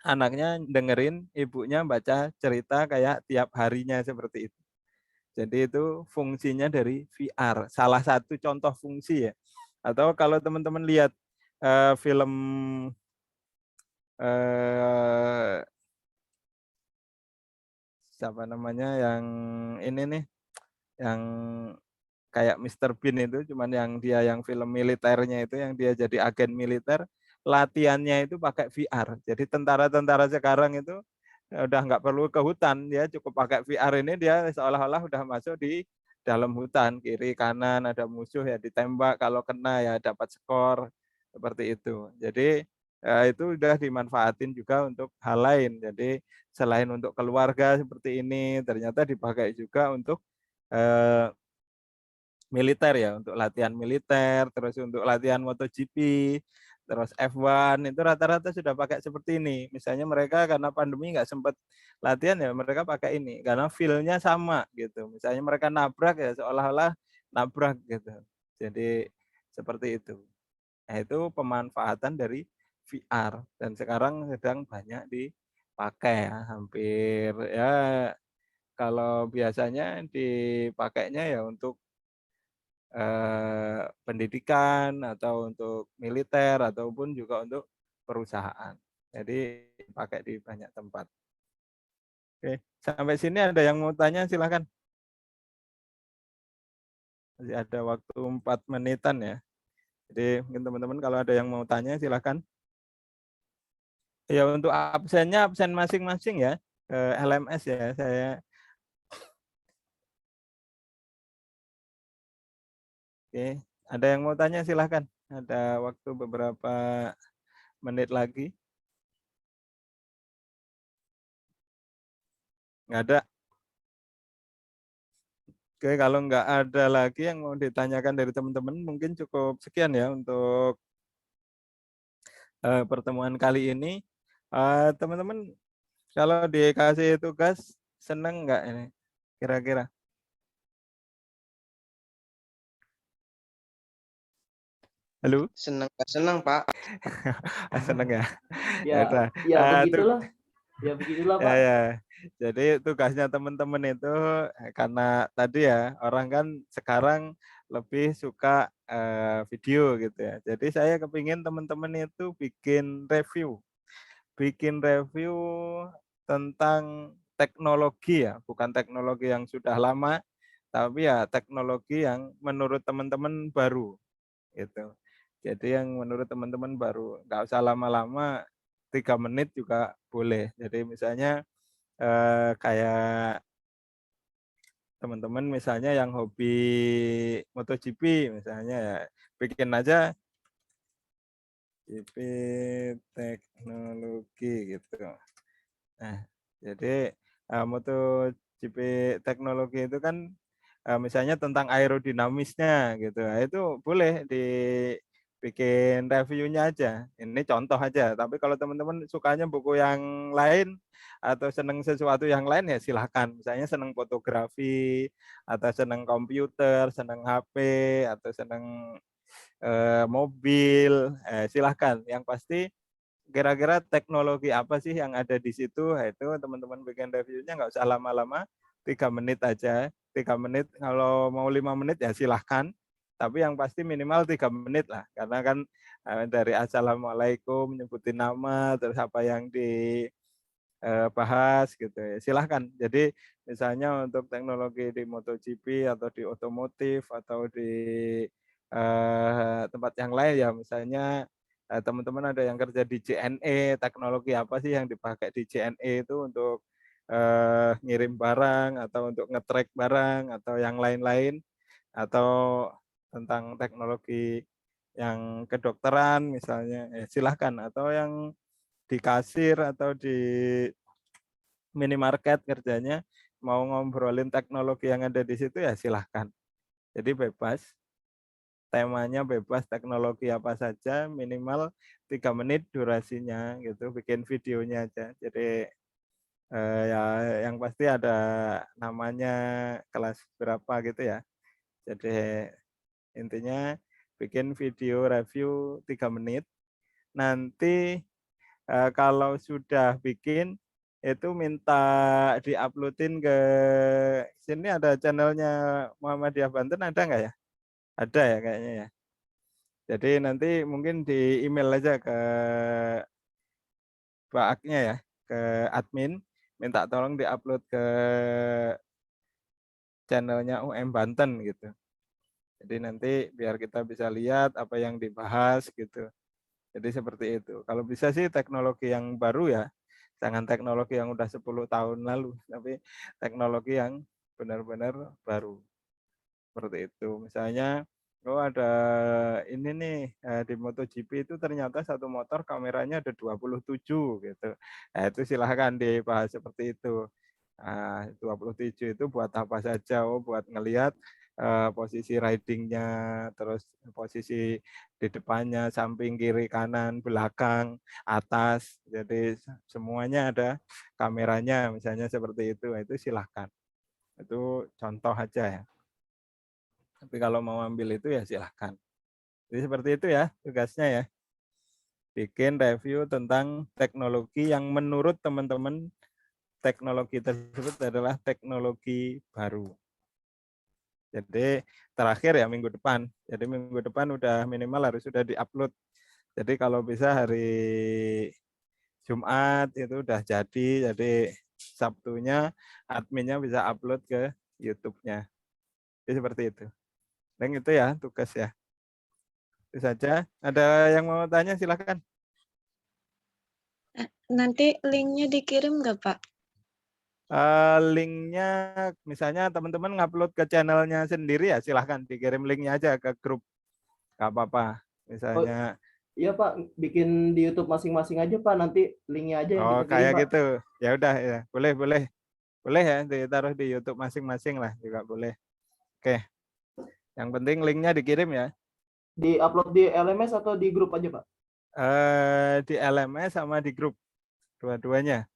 anaknya dengerin ibunya baca cerita kayak tiap harinya seperti itu. Jadi itu fungsinya dari VR. Salah satu contoh fungsi ya. Atau kalau teman-teman lihat film siapa namanya yang ini nih, yang kayak Mr. Bean itu, cuman yang dia yang film militernya itu, yang dia jadi agen militer, latihannya itu pakai VR. Jadi tentara-tentara sekarang itu udah nggak perlu ke hutan, dia cukup pakai VR ini, dia seolah-olah udah masuk di dalam hutan, kiri kanan ada musuh ya ditembak, kalau kena ya dapat skor seperti itu. Jadi itu udah dimanfaatin juga untuk hal lain. Jadi selain untuk keluarga seperti ini, ternyata dipakai juga untuk militer ya, untuk latihan militer, terus untuk latihan MotoGP, terus F1 itu rata-rata sudah pakai seperti ini. Misalnya mereka karena pandemi nggak sempat latihan ya mereka pakai ini karena feel-nya sama gitu. Misalnya mereka nabrak ya seolah-olah nabrak gitu. Jadi seperti itu. Nah, itu pemanfaatan dari VR dan sekarang sedang banyak dipakai ya, hampir ya kalau biasanya dipakainya ya untuk pendidikan atau untuk militer ataupun juga untuk perusahaan. Jadi pakai di banyak tempat. Oke, sampai sini ada yang mau tanya silakan. Masih ada waktu 4 menitan ya. Jadi mungkin teman-teman kalau ada yang mau tanya silakan. Ya untuk absennya absen masing-masing ya. LMS ya saya. Oke, ada yang mau tanya silahkan. Ada waktu beberapa menit lagi. Nggak ada. Oke, kalau nggak ada lagi yang mau ditanyakan dari teman-teman, mungkin cukup sekian ya untuk pertemuan kali ini. Teman-teman, kalau dikasih tugas, seneng nggak ini? Kira-kira? Halo? Senang, Pak. Seneng ya? Ya, Yaudah. ya begitulah. Ya begitulah, Pak. Ya. Jadi tugasnya teman-teman itu karena tadi ya orang kan sekarang lebih suka video gitu ya. Jadi saya kepingin teman-teman itu bikin review tentang teknologi ya, bukan teknologi yang sudah lama, tapi ya teknologi yang menurut teman-teman baru gitu. Jadi yang menurut teman-teman baru, nggak usah lama-lama, 3 menit juga boleh. Jadi misalnya kayak teman-teman misalnya yang hobi MotoGP misalnya ya, bikin aja GP teknologi gitu. Nah, jadi MotoGP teknologi itu kan misalnya tentang aerodinamisnya gitu. Nah, itu boleh dibikin reviewnya aja. Ini contoh aja. Tapi kalau teman-teman sukanya buku yang lain atau seneng sesuatu yang lain ya silahkan. Misalnya seneng fotografi atau seneng komputer, seneng HP atau seneng mobil, silahkan. Yang pasti kira-kira teknologi apa sih yang ada di situ? Nah, itu teman-teman bikin reviewnya nggak usah lama-lama, 3 menit aja. 3 menit, kalau mau 5 menit ya silahkan. Tapi yang pasti minimal 3 menit lah. Karena kan dari Assalamualaikum, nyebutin nama, terus apa yang dibahas gitu ya. Silahkan. Jadi misalnya untuk teknologi di MotoGP atau di otomotif atau di tempat yang lain ya misalnya teman-teman ada yang kerja di JNE, teknologi apa sih yang dipakai di JNE itu untuk ngirim barang atau untuk nge-track barang atau yang lain-lain, atau tentang teknologi yang kedokteran misalnya, silahkan, atau yang di kasir atau di minimarket kerjanya mau ngobrolin teknologi yang ada di situ ya silahkan. Jadi bebas. Temanya bebas, teknologi apa saja, minimal 3 menit durasinya gitu, bikin videonya aja. Jadi ya yang pasti ada namanya, kelas berapa gitu ya. Jadi intinya bikin video review 3 menit. Nanti kalau sudah bikin itu minta diuploadin ke sini, ada channelnya Muhammadiyah Banten, ada nggak ya? Ada ya kayaknya ya. Jadi nanti mungkin di email aja ke Mbak Aknya ya, ke admin, minta tolong diupload ke channelnya UM Banten gitu. Jadi nanti biar kita bisa lihat apa yang dibahas gitu. Jadi seperti itu. Kalau bisa sih teknologi yang baru ya, jangan teknologi yang udah 10 tahun lalu, tapi teknologi yang benar-benar baru. Seperti itu. Misalnya, ada ini nih di MotoGP itu ternyata satu motor kameranya ada 27 gitu. Nah, itu silahkan dibahas seperti itu. 27 itu buat apa saja? Oh, buat ngelihat posisi ridingnya, terus posisi di depannya, samping, kiri, kanan, belakang, atas. Jadi semuanya ada kameranya, misalnya seperti itu. Itu silahkan. Itu contoh aja ya. Tapi kalau mau ambil itu ya silahkan. Jadi seperti itu ya tugasnya ya. Bikin review tentang teknologi yang menurut teman-teman teknologi tersebut adalah teknologi baru. Jadi terakhir ya minggu depan. Jadi minggu depan udah minimal harus sudah diupload. Jadi kalau bisa hari Jumat itu udah jadi. Jadi Sabtunya adminnya bisa upload ke YouTube-nya. Jadi seperti itu. Dan itu ya tugas ya. Itu saja. Ada yang mau tanya silakan. Nanti linknya dikirim nggak Pak? Linknya misalnya teman-teman ngupload ke channelnya sendiri ya silahkan dikirim linknya aja ke grup. Gak apa-apa. Misalnya. Iya Pak, bikin di YouTube masing-masing aja Pak. Nanti linknya aja yang Oh kita kirim, kayak Pak. gitu. Ya udah ya. Boleh. Boleh ya, ditaruh di YouTube masing-masing lah juga boleh. Oke. Yang penting linknya dikirim ya. Di-upload di LMS atau di grup aja, Pak? Di LMS sama di grup. Dua-duanya.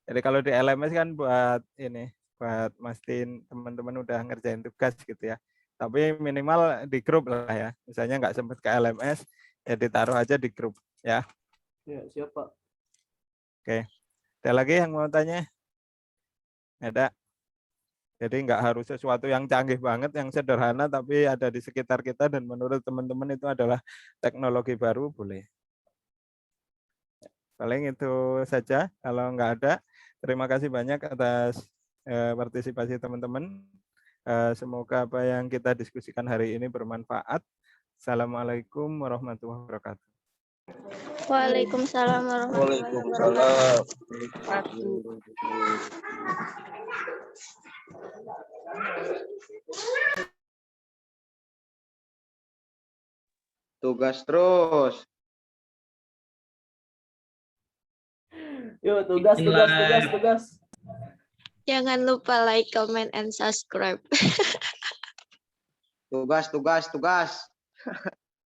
Jadi kalau di LMS kan buat ini, buat mastiin teman-teman udah ngerjain tugas gitu ya. Tapi minimal di grup lah ya. Misalnya nggak sempat ke LMS, ya ditaruh aja di grup ya. Ya, siap, Pak. Oke. Ada lagi yang mau tanya? Ada. Jadi nggak harus sesuatu yang canggih banget, yang sederhana tapi ada di sekitar kita dan menurut teman-teman itu adalah teknologi baru, boleh. Paling itu saja. Kalau nggak ada, terima kasih banyak atas partisipasi teman-teman. Semoga apa yang kita diskusikan hari ini bermanfaat. Assalamualaikum warahmatullahi wabarakatuh. Waalaikumsalam warahmatullahi wabarakatuh. Tugas terus. Yuk, tugas. Jangan lupa like, comment, and subscribe. Tugas.